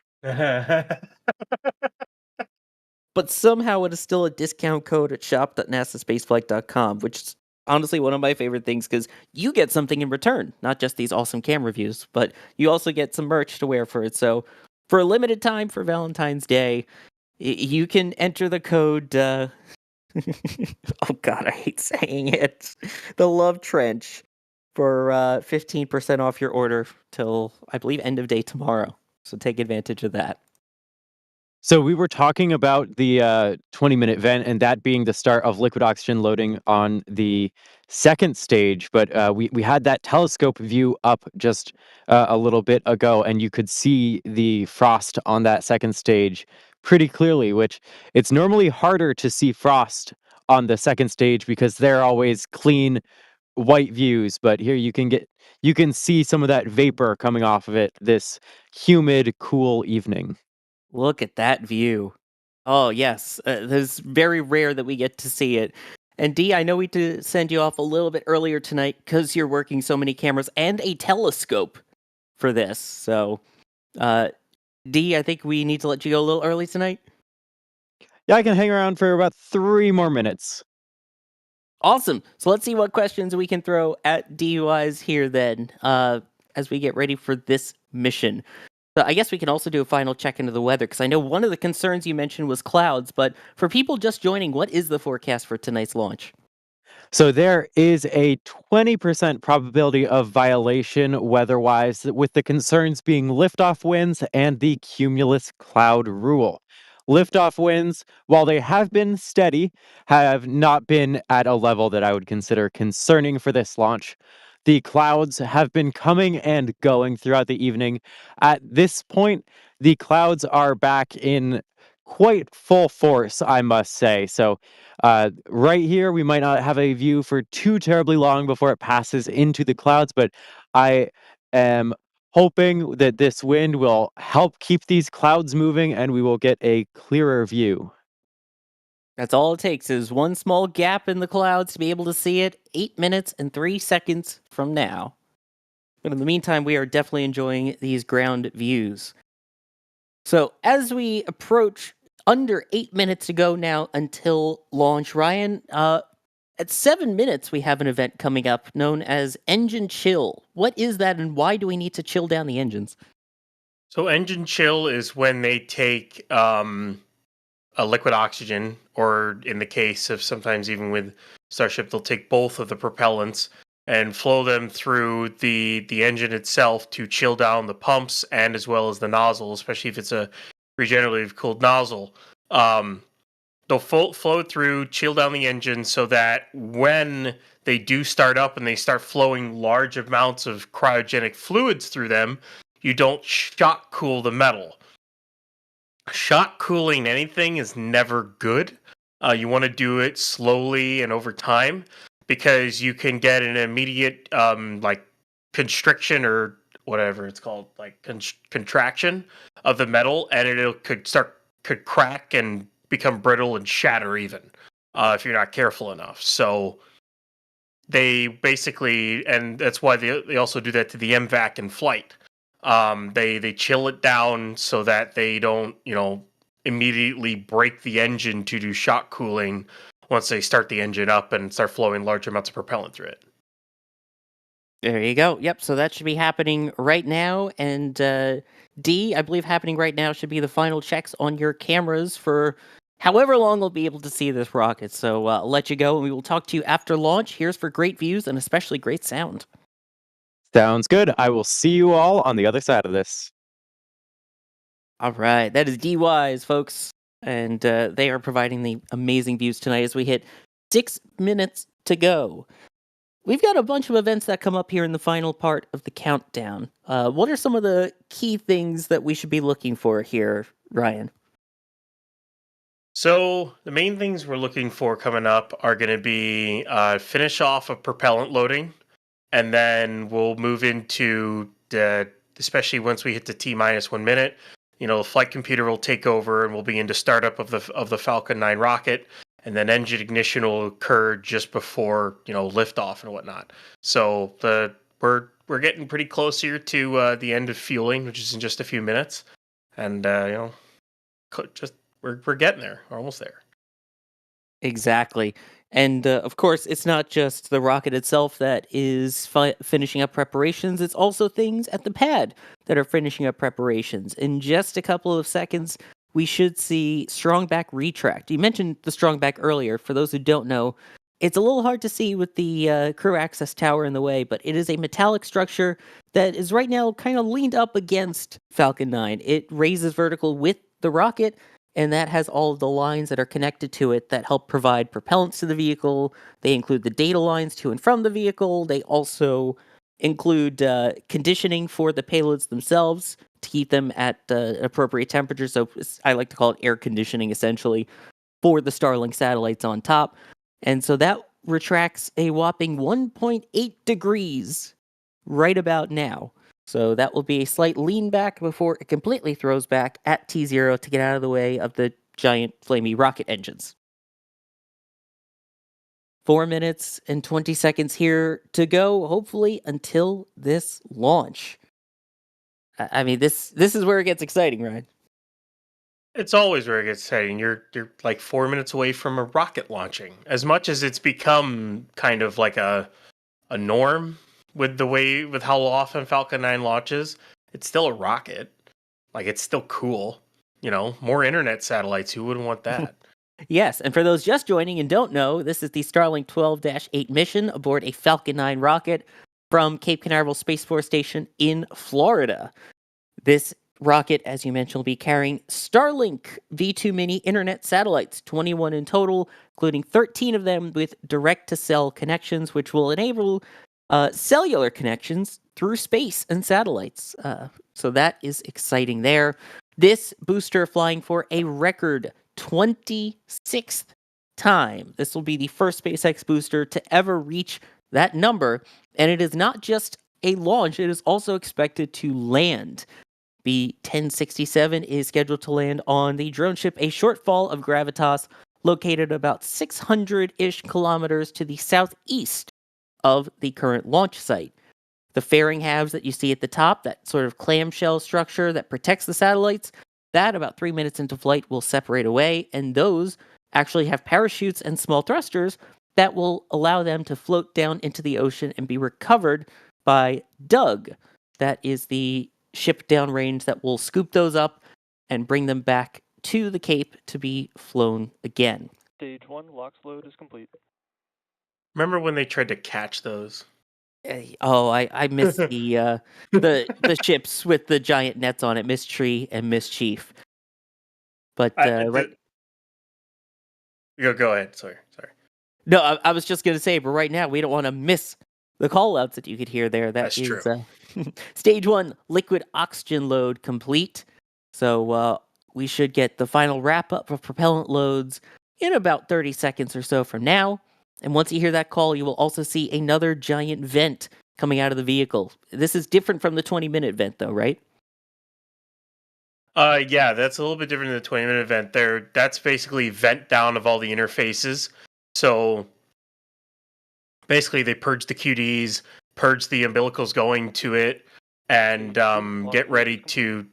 But somehow it is still a discount code at shop.nasaspaceflight.com, which is honestly one of my favorite things, because you get something in return, not just these awesome camera reviews, but you also get some merch to wear for it. So for a limited time for Valentine's Day, you can enter the code, oh God, I hate saying it, the Love Trench, for 15% off your order till, I believe, end of day tomorrow. So take advantage of that. So we were talking about the 20-minute vent and that being the start of liquid oxygen loading on the second stage, but we had that telescope view up just a little bit ago, and you could see the frost on that second stage pretty clearly, which it's normally harder to see frost on the second stage because they're always clean white views, but here you can see some of that vapor coming off of it this humid, cool evening. Look at that view. Oh, yes. It's very rare that we get to see it. And D, I know we to send you off a little bit earlier tonight because you're working so many cameras and a telescope for this. So, uh, D, I think we need to let you go a little early tonight. Yeah, I can hang around for about 3 more minutes. Awesome. So let's see what questions we can throw at DUIs here then, as we get ready for this mission. So I guess we can also do a final check into the weather, because I know one of the concerns you mentioned was clouds, but for people just joining, what is the forecast for tonight's launch? So there is a 20% probability of violation weather-wise, with the concerns being liftoff winds and the cumulus cloud rule. Liftoff winds, while they have been steady, have not been at a level that I would consider concerning for this launch. The clouds have been coming and going throughout the evening. At this point, the clouds are back in quite full force, I must say. So right here, we might not have a view for too terribly long before it passes into the clouds, but I am hoping that this wind will help keep these clouds moving and we will get a clearer view. That's all it takes is one small gap in the clouds to be able to see it 8 minutes and 3 seconds from now. But in the meantime, we are definitely enjoying these ground views. So as we approach under 8 minutes to go now until launch, Ryan, at 7 minutes, we have an event coming up known as Engine Chill. What is that, and why do we need to chill down the engines? So engine chill is when they take a liquid oxygen, or in the case of sometimes even with Starship, they'll take both of the propellants and flow them through the engine itself to chill down the pumps and as well as the nozzle, especially if it's a regenerative cooled nozzle. They'll flow through, chill down the engine so that when they do start up and they start flowing large amounts of cryogenic fluids through them, you don't shock cool the metal. Shock cooling anything is never good. You want to do it slowly and over time because you can get an immediate like constriction or whatever it's called, like contraction of the metal, and it could crack and become brittle and shatter even if you're not careful enough. So they basically, and that's why they also do that to the MVAC in flight. They chill it down so that they don't, immediately break the engine to do shock cooling once they start the engine up and start flowing large amounts of propellant through it. There you go. Yep, so that should be happening right now. And D, I believe happening right now should be the final checks on your cameras for however long we'll be able to see this rocket. So I'll let you go, and we will talk to you after launch. Here's for great views and especially great sound. Sounds good. I will see you all on the other side of this. All right, that is DYs, folks. And they are providing the amazing views tonight as we hit 6 minutes to go. We've got a bunch of events that come up here in the final part of the countdown. What are some of the key things that we should be looking for here, Ryan? So the main things we're looking for coming up are going to be finish off of propellant loading, and then we'll move into especially once we hit the T-1 minute, the flight computer will take over and we'll begin to startup of the Falcon 9 rocket, and then engine ignition will occur just before liftoff and whatnot. So we're getting pretty close here to the end of fueling, which is in just a few minutes, and just we're getting there. We're almost there. Exactly. And of course, it's not just the rocket itself that is finishing up preparations. It's also things at the pad that are finishing up preparations. In just a couple of seconds, we should see strongback retract. You mentioned the strongback earlier. For those who don't know, it's a little hard to see with the crew access tower in the way, but it is a metallic structure that is right now kind of leaned up against Falcon 9. It raises vertical with the rocket, and that has all of the lines that are connected to it that help provide propellants to the vehicle. They include the data lines to and from the vehicle. They also include conditioning for the payloads themselves to keep them at appropriate temperature. So I like to call it air conditioning, essentially, for the Starlink satellites on top. And so that retracts a whopping 1.8 degrees right about now. So that will be a slight lean back before it completely throws back at T0 to get out of the way of the giant flamey rocket engines. 4 minutes and 20 seconds here to go, hopefully until this launch. I mean, this is where it gets exciting, Ryan. It's always where it gets exciting. You're like 4 minutes away from a rocket launching. As much as it's become kind of like a norm with how often Falcon 9 launches, it's still a rocket. Like, it's still cool. You know, more internet satellites. Who wouldn't want that? Yes, and for those just joining and don't know, this is the Starlink 12-8 mission aboard a Falcon 9 rocket from Cape Canaveral Space Force Station in Florida. This rocket, as you mentioned, will be carrying Starlink V2 mini internet satellites, 21 in total, including 13 of them with direct-to-cell connections, which will enable cellular connections through space and satellites. So that is exciting there. This booster flying for a record 26th time. This will be the first SpaceX booster to ever reach that number. And it is not just a launch, it is also expected to land. The 1067 is scheduled to land on the drone ship, a shortfall of gravitas located about 600-ish kilometers to the southeast of the current launch site. The fairing halves that you see at the top, that sort of clamshell structure that protects the satellites, that about 3 minutes into flight will separate away, and those actually have parachutes and small thrusters that will allow them to float down into the ocean and be recovered by Doug. That is the ship downrange that will scoop those up and bring them back to the Cape to be flown again. Stage 1, LOX load is complete. Remember when they tried to catch those? Oh, I miss the ships with the giant nets on it, Miss Tree and Miss Chief. But right, Go ahead. Sorry. no, I was just gonna say, but right now we don't want to miss the call outs that you could hear there. That's true. Stage 1 liquid oxygen load complete. So we should get the final wrap up of propellant loads in about 30 seconds or so from now. And once you hear that call, you will also see another giant vent coming out of the vehicle. This is different from the 20-minute vent, though, right? Yeah, that's a little bit different than the 20-minute event there. That's basically vent down of all the interfaces. So basically they purge the QDs, purge the umbilicals going to it, and get ready to...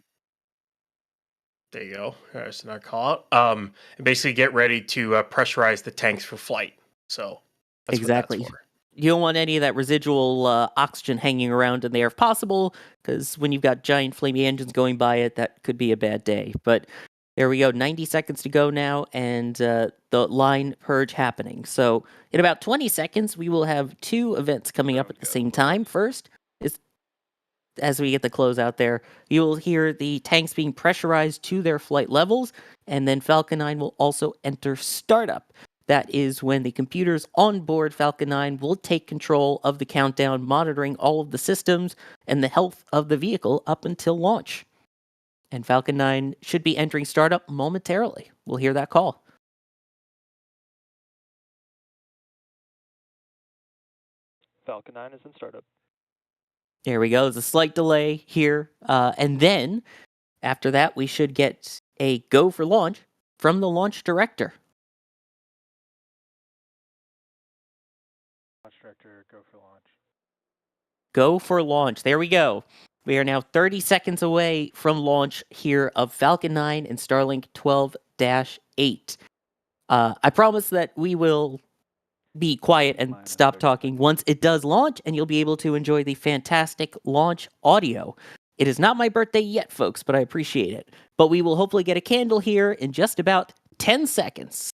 There you go. There's another call out. And basically get ready to pressurize the tanks for flight. So that's Exactly. what that's for. You don't want any of that residual oxygen hanging around in there if possible, because when you've got giant flamey engines going by it, that could be a bad day. But there we go, 90 seconds to go now, and the line purge happening. So in about 20 seconds, we will have two events coming up at the same time. First is, as we get the closeout there, you will hear the tanks being pressurized to their flight levels, and then Falcon 9 will also enter startup. That is when the computers on board Falcon 9 will take control of the countdown, monitoring all of the systems and the health of the vehicle up until launch. And Falcon 9 should be entering startup momentarily. We'll hear that call. Falcon 9 is in startup. There we go. There's a slight delay here. And then, after that, we should get a go for launch from the launch director. Launch director, go for launch. Go for launch. There we go. We are now 30 seconds away from launch here of Falcon 9 and Starlink 12-8. I promise that we will be quiet and stop talking once it does launch, and you'll be able to enjoy the fantastic launch audio. It is not my birthday yet, folks, but I appreciate it. But we will hopefully get a candle here in just about 10 seconds.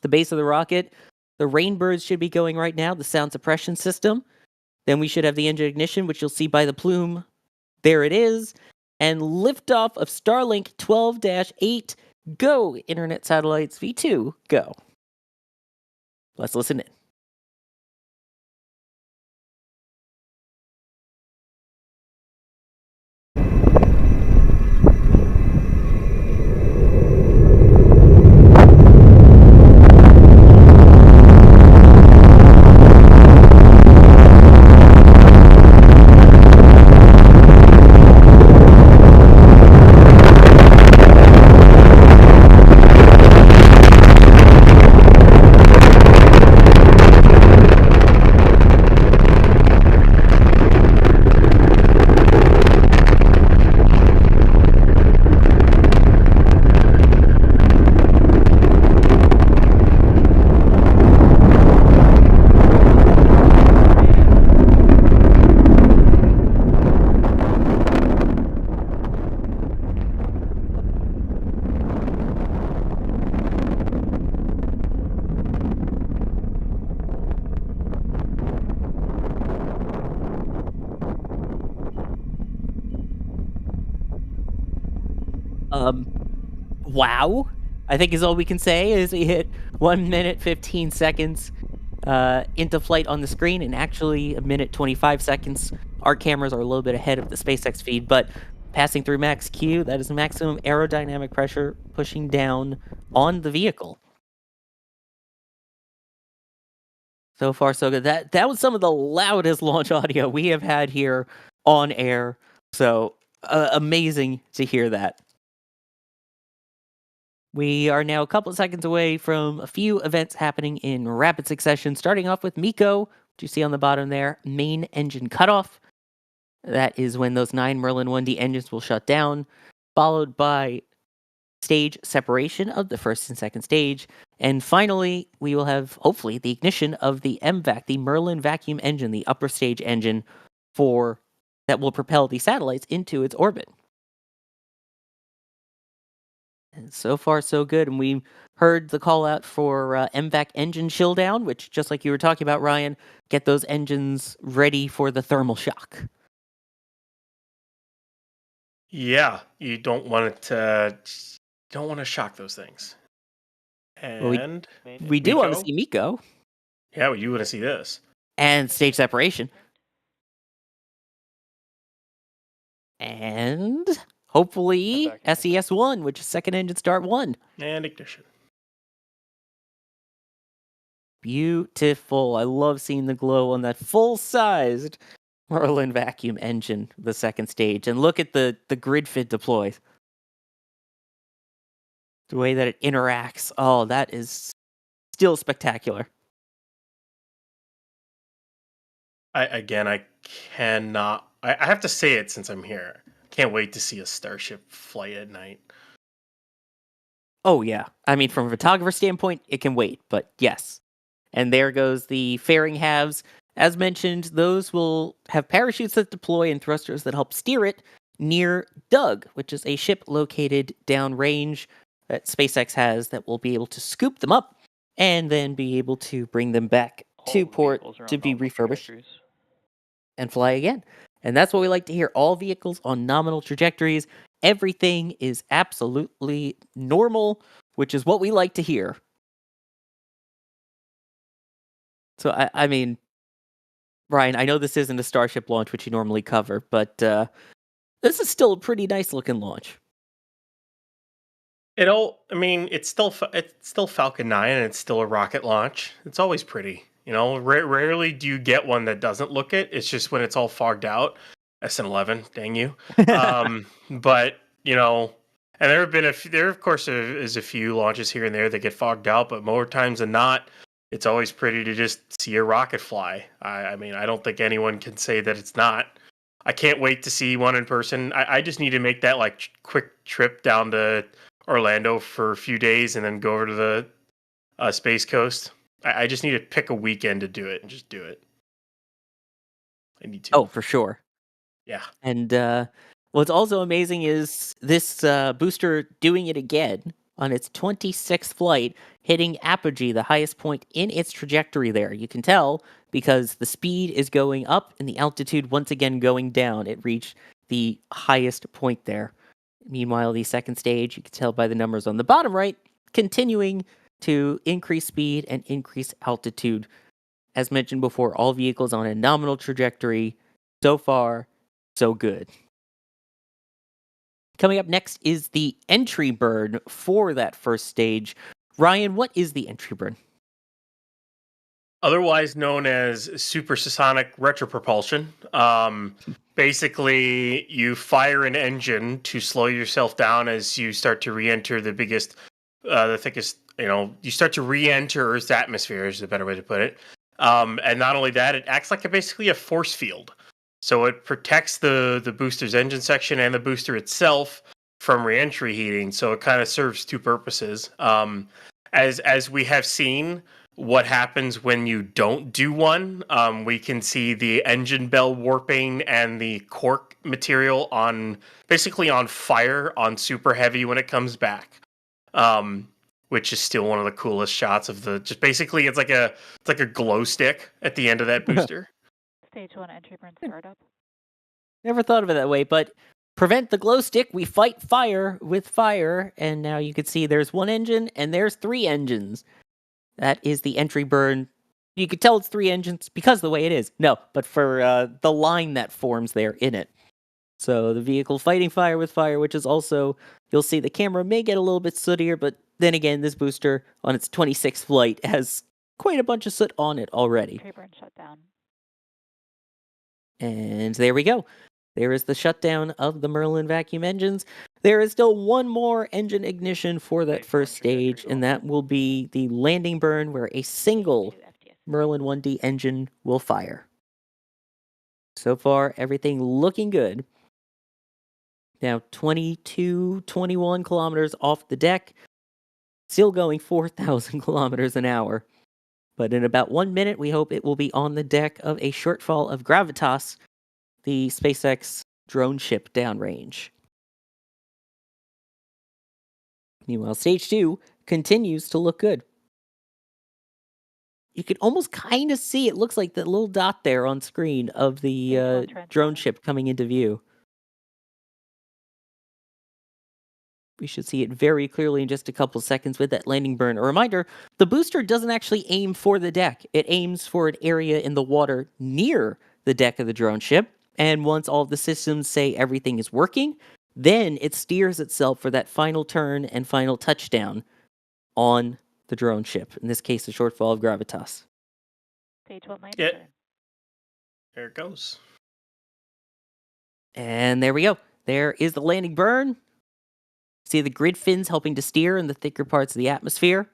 The base of the rocket, the Rainbirds should be going right now, the sound suppression system. Then we should have the engine ignition, which you'll see by the plume. There it is. and liftoff of Starlink 12-8. Go, Internet Satellites V2, go. Let's listen in. Wow, I think is all we can say is we hit 1 minute 15 seconds into flight on the screen, and actually 1 minute 25 seconds. Our cameras are a little bit ahead of the SpaceX feed, but passing through max Q, that is maximum aerodynamic pressure pushing down on the vehicle. So far, so good. That was some of the loudest launch audio we have had here on air. So amazing to hear that. We are now a couple of seconds away from a few events happening in rapid succession, starting off with MECO, which you see on the bottom there, main engine cutoff. That is when those 9 Merlin 1D engines will shut down, followed by stage separation of the first and second stage. And finally, we will have, hopefully, the ignition of the MVAC, the Merlin vacuum engine, the upper stage engine that will propel the satellites into its orbit. And so far, so good. And we heard the call out for MVAC engine chill down, which, just like you were talking about, Ryan, get those engines ready for the thermal shock. Yeah, you don't want to shock those things. Well, And we do want to MECO? see MECO Yeah, well, you want to see this. and stage separation. And hopefully SES1, which is second engine start 1. And ignition. Beautiful. I love seeing the glow on that full-sized Merlin vacuum engine, the second stage. And look at the grid fit deploy. The way that it interacts. Oh, that is still spectacular. I cannot. I have to say it since I'm here. Can't wait to see a Starship flight at night. Oh, yeah. I mean, from a photographer standpoint, it can wait, but yes. And there goes the fairing halves. As mentioned, those will have parachutes that deploy and thrusters that help steer it near Doug, which is a ship located downrange that SpaceX has that will be able to scoop them up and then be able to bring them back to port to be refurbished and fly again. And that's what we like to hear. All vehicles on nominal trajectories. Everything is absolutely normal, which is what we like to hear. So, I mean, Ryan, I know this isn't a Starship launch, which you normally cover, but this is still a pretty nice looking launch. It's still Falcon 9 and it's still a rocket launch. It's always pretty. You know, rarely do you get one that doesn't look it. It's just when it's all fogged out. SN11, dang you. But, you know, and there have been there of course is a few launches here and there that get fogged out, but more times than not, it's always pretty to just see a rocket fly. I mean, I don't think anyone can say that it's not. I can't wait to see one in person. I just need to make that like quick trip down to Orlando for a few days and then go over to the Space Coast. I just need to pick a weekend to do it and just do it. I need to. Oh, for sure. Yeah. And what's also amazing is this booster doing it again on its 26th flight, hitting apogee, the highest point in its trajectory there. You can tell because the speed is going up and the altitude once again going down. It reached the highest point there. Meanwhile, the second stage, you can tell by the numbers on the bottom right, continuing to increase speed and increase altitude. As mentioned before, all vehicles on a nominal trajectory. So far, so good. Coming up next is the entry burn for that first stage. Ryan, what is the entry burn? Otherwise known as supersonic retropropulsion. Basically, you fire an engine to slow yourself down as you start to re-enter the thickest, you start to re-enter Earth's atmosphere is a better way to put it. And not only that, it acts like basically a force field. So it protects the booster's engine section and the booster itself from re-entry heating. So it kind of serves two purposes. As we have seen, what happens when you don't do one. We can see the engine bell warping and the cork material on fire on super heavy when it comes back. Which is still one of the coolest shots of it's like a glow stick at the end of that booster. Stage 1 entry burn startup. Never thought of it that way, but prevent the glow stick, we fight fire with fire, and now you can see there's one engine and there's 3 engines. That is the entry burn. You could tell it's 3 engines because of the way it is. No, but for the line that forms there in it. So the vehicle fighting fire with fire, which is also, you'll see the camera may get a little bit sootier, but then again, this booster on its 26th flight has quite a bunch of soot on it already. Entry burn shutdown. And there we go. There is the shutdown of the Merlin vacuum engines. There is still one more engine ignition for that first stage, and that will be the landing burn where a single Merlin 1D engine will fire. So far, everything looking good. Now 22, 21 kilometers off the deck, still going 4,000 kilometers an hour. But in about 1 minute, we hope it will be on the deck of a shortfall of Gravitas, the SpaceX drone ship downrange. Meanwhile, stage 2 continues to look good. You can almost kind of see, it looks like the little dot there on screen of the drone ship coming into view. We should see it very clearly in just a couple seconds with that landing burn. A reminder, the booster doesn't actually aim for the deck. It aims for an area in the water near the deck of the drone ship. And once all of the systems say everything is working, then it steers itself for that final turn and final touchdown on the drone ship. In this case, the shortfall of Gravitas. Stage 1 landing burn. There it goes. And there we go. There is the landing burn. See the grid fins helping to steer in the thicker parts of the atmosphere.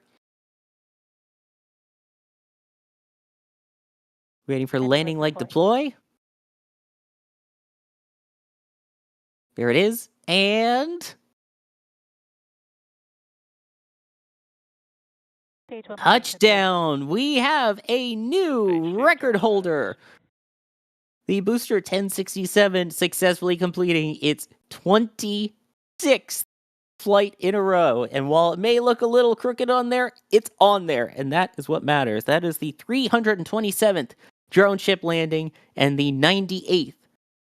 Waiting for landing leg deploy. There it is. And touchdown! We have a new record holder. The booster 1067 successfully completing its 26th flight in a row. And while it may look a little crooked on there, it's on there. And that is what matters. That is the 327th drone ship landing and the 98th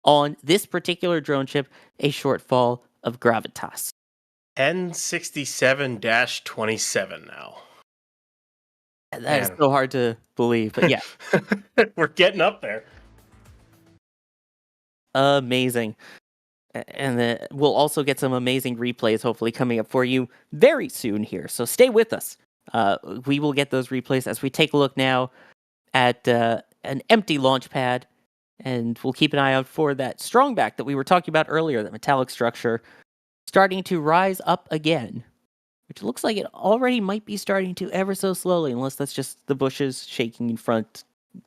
on this particular drone ship, a shortfall of Gravitas. 1067-27 now. That is so hard to believe, but yeah. We're getting up there. Amazing. And we'll also get some amazing replays hopefully coming up for you very soon here. So stay with us. We will get those replays as we take a look now at an empty launch pad. And we'll keep an eye out for that strongback that we were talking about earlier, that metallic structure, starting to rise up again. Which looks like it already might be starting to ever so slowly, unless that's just the bushes shaking in front,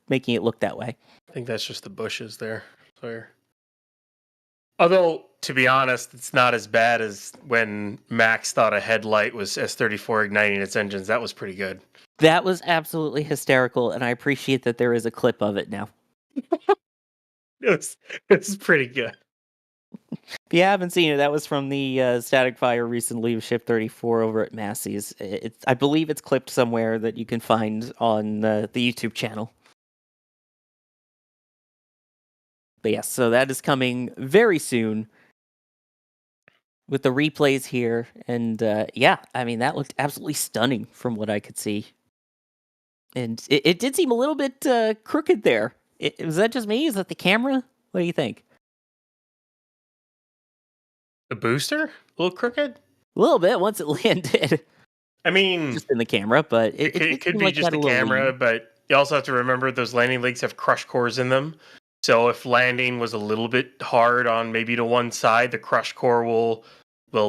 making it look that way. I think that's just the bushes there, Sawyer. Although, to be honest, it's not as bad as when Max thought a headlight was S-34 igniting its engines. That was pretty good. That was absolutely hysterical, and I appreciate that there is a clip of it now. It's pretty good. If you haven't seen it, that was from the static fire recently of Ship 34 over at Massey's. I believe it's clipped somewhere that you can find on the YouTube channel. But yes, so that is coming very soon with the replays here. And yeah, I mean, that looked absolutely stunning from what I could see. And it did seem a little bit crooked there. Was that just me? Is that the camera? What do you think? The booster? A little crooked? A little bit once it landed. I mean, Just in the camera, but it did could seem be like just that the a little camera, lean. but you also have to remember those landing legs have crush cores in them. So if landing was a little bit hard on maybe to one side, the crush core will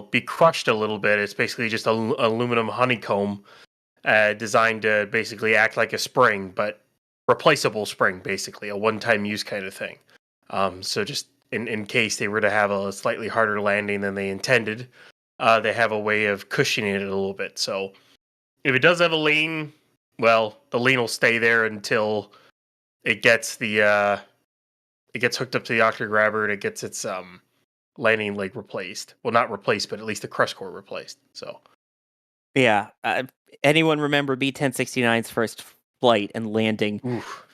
be crushed a little bit. It's basically just aluminum honeycomb designed to basically act like a spring, but replaceable spring, basically a one-time use kind of thing. So just in case they were to have a slightly harder landing than they intended, they have a way of cushioning it a little bit. So if it does have a lean, well, the lean will stay there until it gets it gets hooked up to the octograbber and it gets its landing leg replaced. Well, not replaced, but at least the crush core replaced. So Yeah. Anyone remember B-1069's first flight and landing? oof.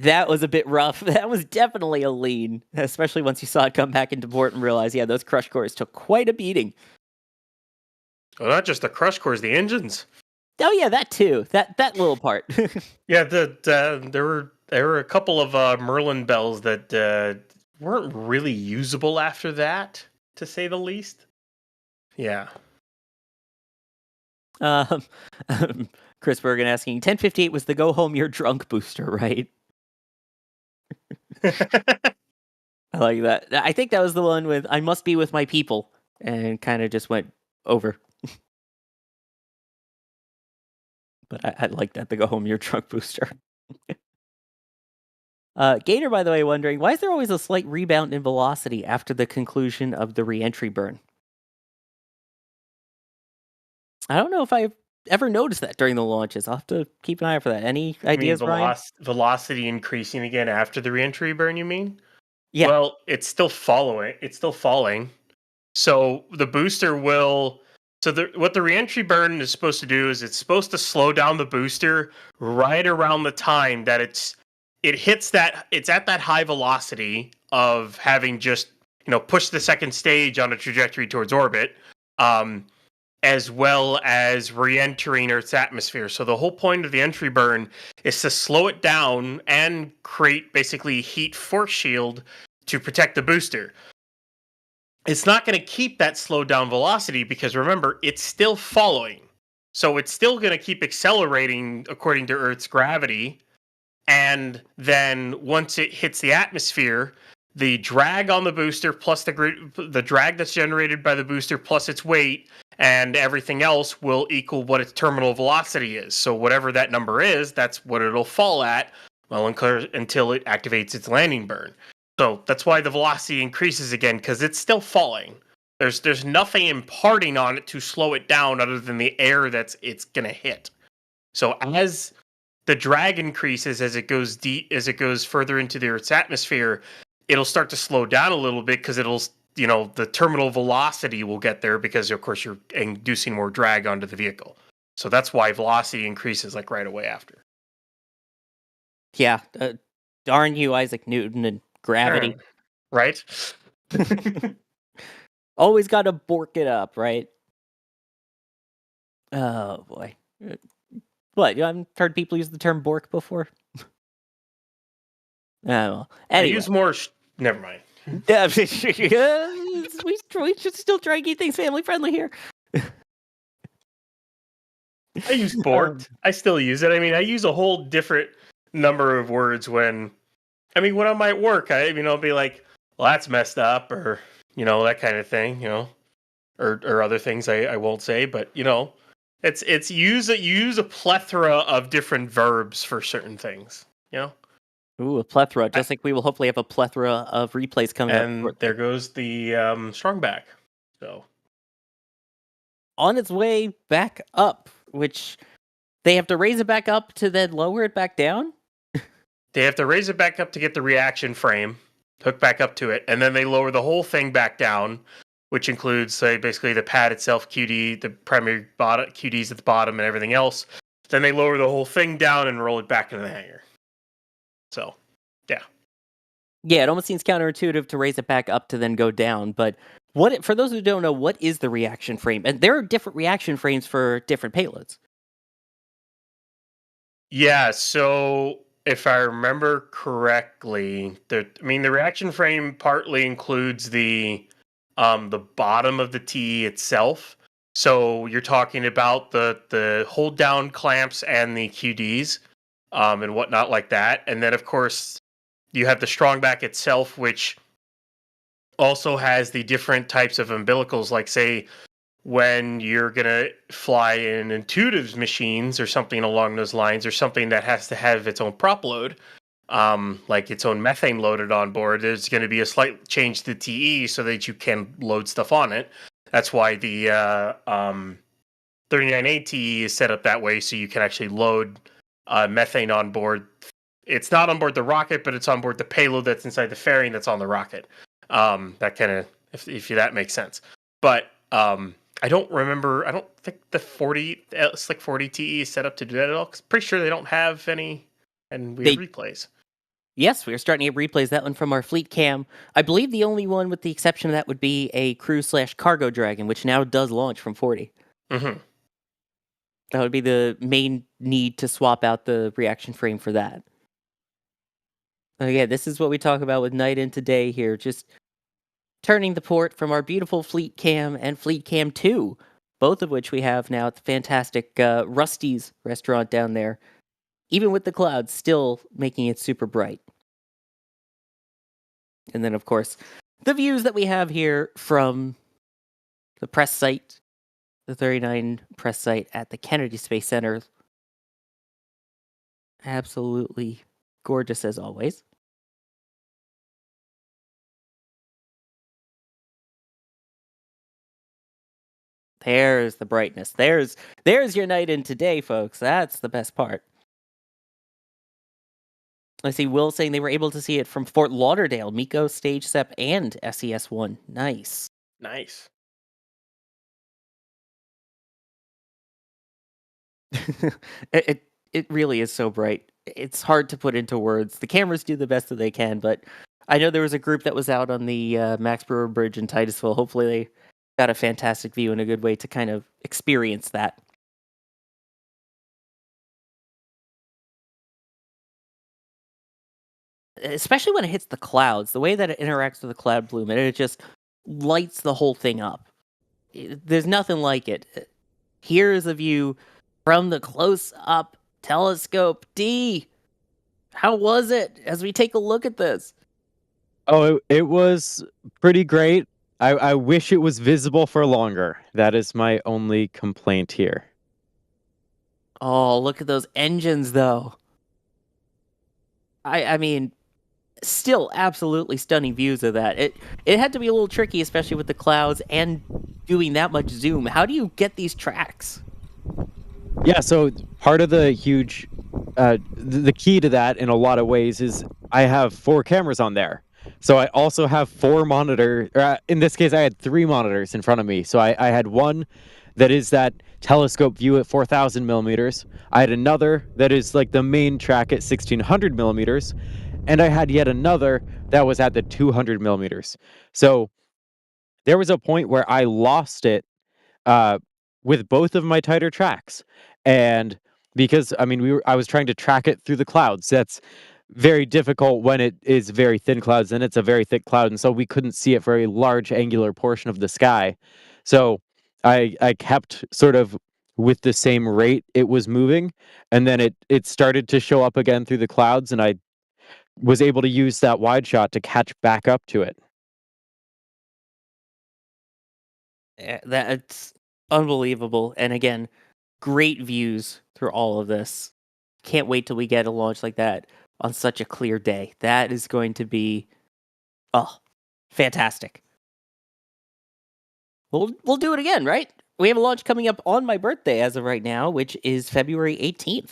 That was a bit rough. That was definitely a lean, especially once you saw it come back into port and realize, yeah, those crush cores took quite a beating. Well, not just the crush cores, the engines. Oh yeah, that too. That little part. Yeah, there were a couple of Merlin bells that weren't really usable after that, to say the least. Yeah. um, Chris Bergen asking, 1058 was the go home you're drunk booster, right? I like that. I think that was the one with I must be with my people and kind of just went over. But I like that, the go home you're drunk booster. Gator, by the way, wondering, why is there always a slight rebound in velocity after the conclusion of the reentry burn? I don't know if I've ever noticed that during the launches. I'll have to keep an eye out for that. Any ideas, Brian? Velocity increasing again after the reentry burn, you mean? Yeah. Well, it's still following. It's still falling. So the booster will. So what the reentry burn is supposed to do is it's supposed to slow down the booster right around the time that it hits that it's at that high velocity of having just pushed the second stage on a trajectory towards orbit, as well as re-entering Earth's atmosphere. So the whole point of the entry burn is to slow it down and create basically heat force shield to protect the booster. It's not going to keep that slowed down velocity because remember, it's still following. So it's still going to keep accelerating according to Earth's gravity. And then once it hits the atmosphere, the drag on the booster plus the drag that's generated by the booster plus its weight and everything else will equal what its terminal velocity is. So whatever that number is, that's what it'll fall at, well, until it activates its landing burn. So that's why the velocity increases again, because it's still falling. There's nothing imparting on it to slow it down other than the air it's gonna hit. So as the drag increases as it goes further into the Earth's atmosphere, it'll start to slow down a little bit because the terminal velocity will get there because of course you're inducing more drag onto the vehicle. So that's why velocity increases like right away after. Yeah. Darn you, Isaac Newton and gravity. Right? Always got to bork it up, right? Oh boy. What? You haven't heard people use the term bork before? Oh, well. Anyway. I use more. Never mind. we should still try and keep things family friendly here. I use borked. I still use it. I mean, I use a whole different number of words when I'm at work. I'll be like, well, that's messed up, or that kind of thing, or other things I won't say, but it's you use a plethora of different verbs for certain things, Ooh, a plethora. Just like we will hopefully have a plethora of replays coming up. And there goes the strong back. So on its way back up, which they have to raise it back up to then lower it back down. They have to raise it back up to get the reaction frame hooked back up to it, and then they lower the whole thing back down, which includes basically the pad itself, QD, the primary QDs at the bottom, and everything else. Then they lower the whole thing down and roll it back into the hangar. So, yeah. Yeah, it almost seems counterintuitive to raise it back up to then go down. But for those who don't know, what is the reaction frame? And there are different reaction frames for different payloads. Yeah, so if I remember correctly, the reaction frame partly includes the bottom of the TE itself. So you're talking about the hold down clamps and the QDs, and whatnot like that. And then of course you have the strong back itself, which also has the different types of umbilicals, like say when you're gonna fly in intuitives machines or something along those lines, or something that has to have its own prop load, like its own methane loaded on board, there's going to be a slight change to TE so that you can load stuff on it. That's why the 39A TE is set up that way, so you can actually load methane on board. It's not on board the rocket, but it's on board the payload that's inside the fairing that's on the rocket. That kind of, if that makes sense. But I don't remember. I don't think the 40 Slick 40 TE is set up to do that at all. 'Cause pretty sure they don't have any, and we have replays. Yes, we are starting to get replays. That one from our fleet cam. I believe the only one with the exception of that would be a crew/cargo dragon, which now does launch from 40. Mm-hmm. That would be the main need to swap out the reaction frame for that. Yeah, this is what we talk about with night into day here. Just turning the port from our beautiful Fleet Cam and Fleet Cam 2, both of which we have now at the fantastic Rusty's restaurant down there. Even with the clouds, still making it super bright. And then, of course, the views that we have here from the press site, the 39 press site at the Kennedy Space Center. Absolutely gorgeous as always. There's the brightness. There's your night in today, folks. That's the best part. I see Will saying they were able to see it from Fort Lauderdale, MECO, Stage SEP, and SES-1. Nice. Nice. It really is so bright. It's hard to put into words. The cameras do the best that they can, but I know there was a group that was out on the Max Brewer Bridge in Titusville. Hopefully they got a fantastic view and a good way to kind of experience that. Especially when it hits the clouds, the way that it interacts with the cloud plume, and it just lights the whole thing up. There's nothing like it. Here's a view from the close-up telescope. D, how was it as we take a look at this? Oh, it was pretty great. I wish it was visible for longer. That is my only complaint here. Oh, look at those engines, though. I mean, still absolutely stunning views of that. It had to be a little tricky, especially with the clouds and doing that much zoom. How do you get these tracks? Yeah, so part of the huge, the key to that in a lot of ways is I have 4 cameras on there. So I also have 4 monitors, in this case I had 3 monitors in front of me. So I had one that is that telescope view at 4,000 millimeters. I had another that is like the main track at 1,600 millimeters. And I had yet another that was at the 200 millimeters. So there was a point where I lost it with both of my tighter tracks. And because I was trying to track it through the clouds. That's very difficult when it is very thin clouds, and it's a very thick cloud, and so we couldn't see a very large angular portion of the sky. So I kept sort of with the same rate it was moving, and then it started to show up again through the clouds, and I was able to use that wide shot to catch back up to it. That's unbelievable. And again, great views through all of this. Can't wait till we get a launch like that on such a clear day. That is going to be, fantastic. We'll do it again, right? We have a launch coming up on my birthday as of right now, which is February 18th.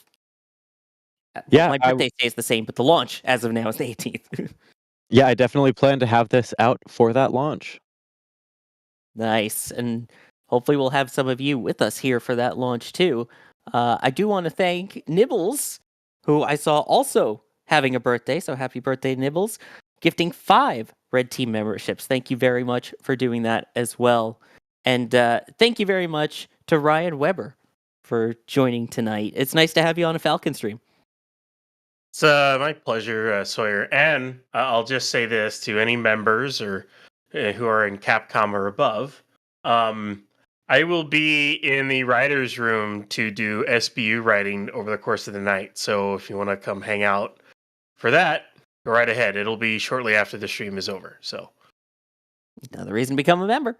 Yeah, My birthday stays the same, but the launch as of now is the 18th. Yeah, I definitely plan to have this out for that launch. Nice. And hopefully we'll have some of you with us here for that launch too. I do want to thank Nibbles, who I saw also having a birthday. So happy birthday, Nibbles. gifting 5 Red Team memberships. Thank you very much for doing that as well. And thank you very much to Ryan Weber for joining tonight. It's nice to have you on a Falcon stream. It's my pleasure, Sawyer. And I'll just say this to any members or who are in Capcom or above. I will be in the writer's room to do SBU writing over the course of the night. So if you want to come hang out for that, go right ahead. It'll be shortly after the stream is over. So Another reason to become a member.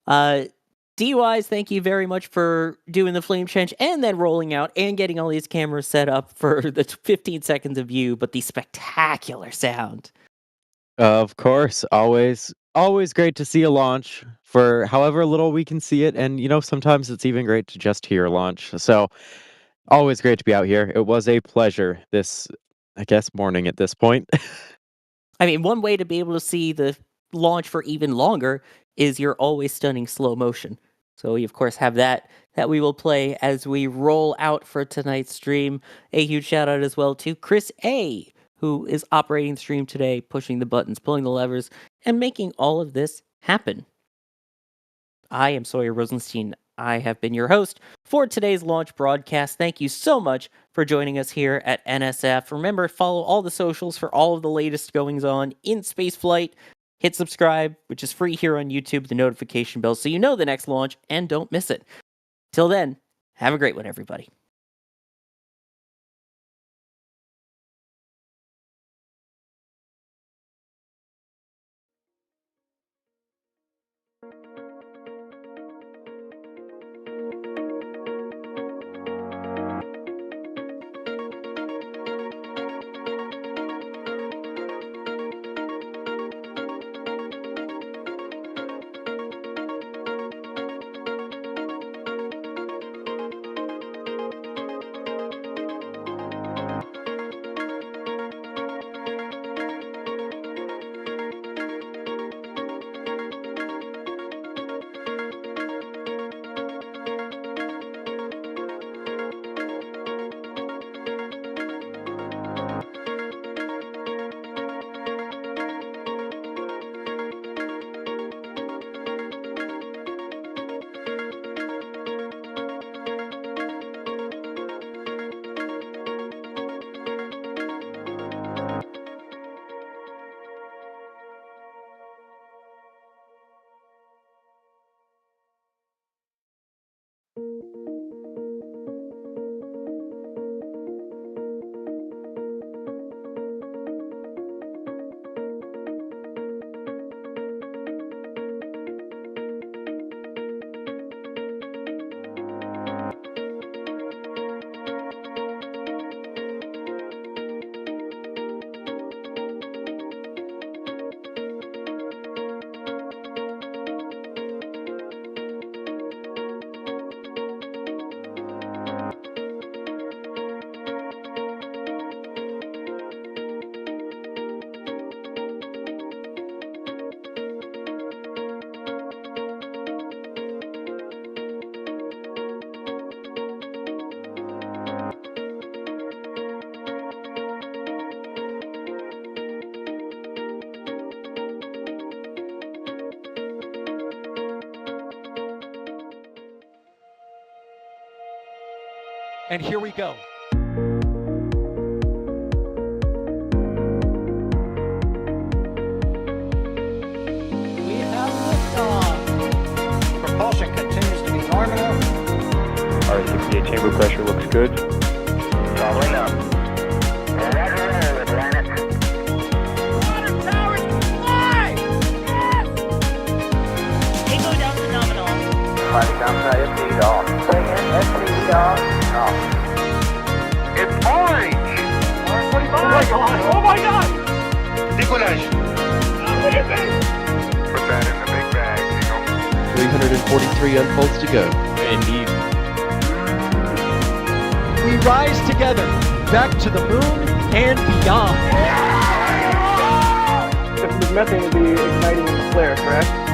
DUIs, thank you very much for doing the flame change and then rolling out and getting all these cameras set up for the 15 seconds of view, but the spectacular sound. Of course, always great to see a launch for however little we can see it. And, sometimes it's even great to just hear a launch. So always great to be out here. It was a pleasure this, I guess, morning at this point. I mean, one way to be able to see the launch for even longer is your always stunning slow motion. So we, of course, have that we will play as we roll out for tonight's stream. A huge shout out as well to Chris A., who is operating the stream today, pushing the buttons, pulling the levers, and making all of this happen. I am Sawyer Rosenstein. I have been your host for today's launch broadcast. Thank you so much for joining us here at NSF. Remember, follow all the socials for all of the latest goings-on in spaceflight. Hit subscribe, which is free here on YouTube, the notification bell, so you know the next launch and don't miss it. Till then, have a great one, everybody. And here we go. We have liftoff. Propulsion continues to be normal. RCPA chamber pressure looks good. Following up. Roger, planet. Water towers, fly! Yes! Payload down to nominal. Fighting down to ST off. Say again, ST off. It's orange! Oh my god! Oh my god! Decollage. Amazing! Put that in the big bag, 343 unfolds to go. Indeed. We rise together back to the moon and beyond. If it was methane, it would be igniting in the flare, correct?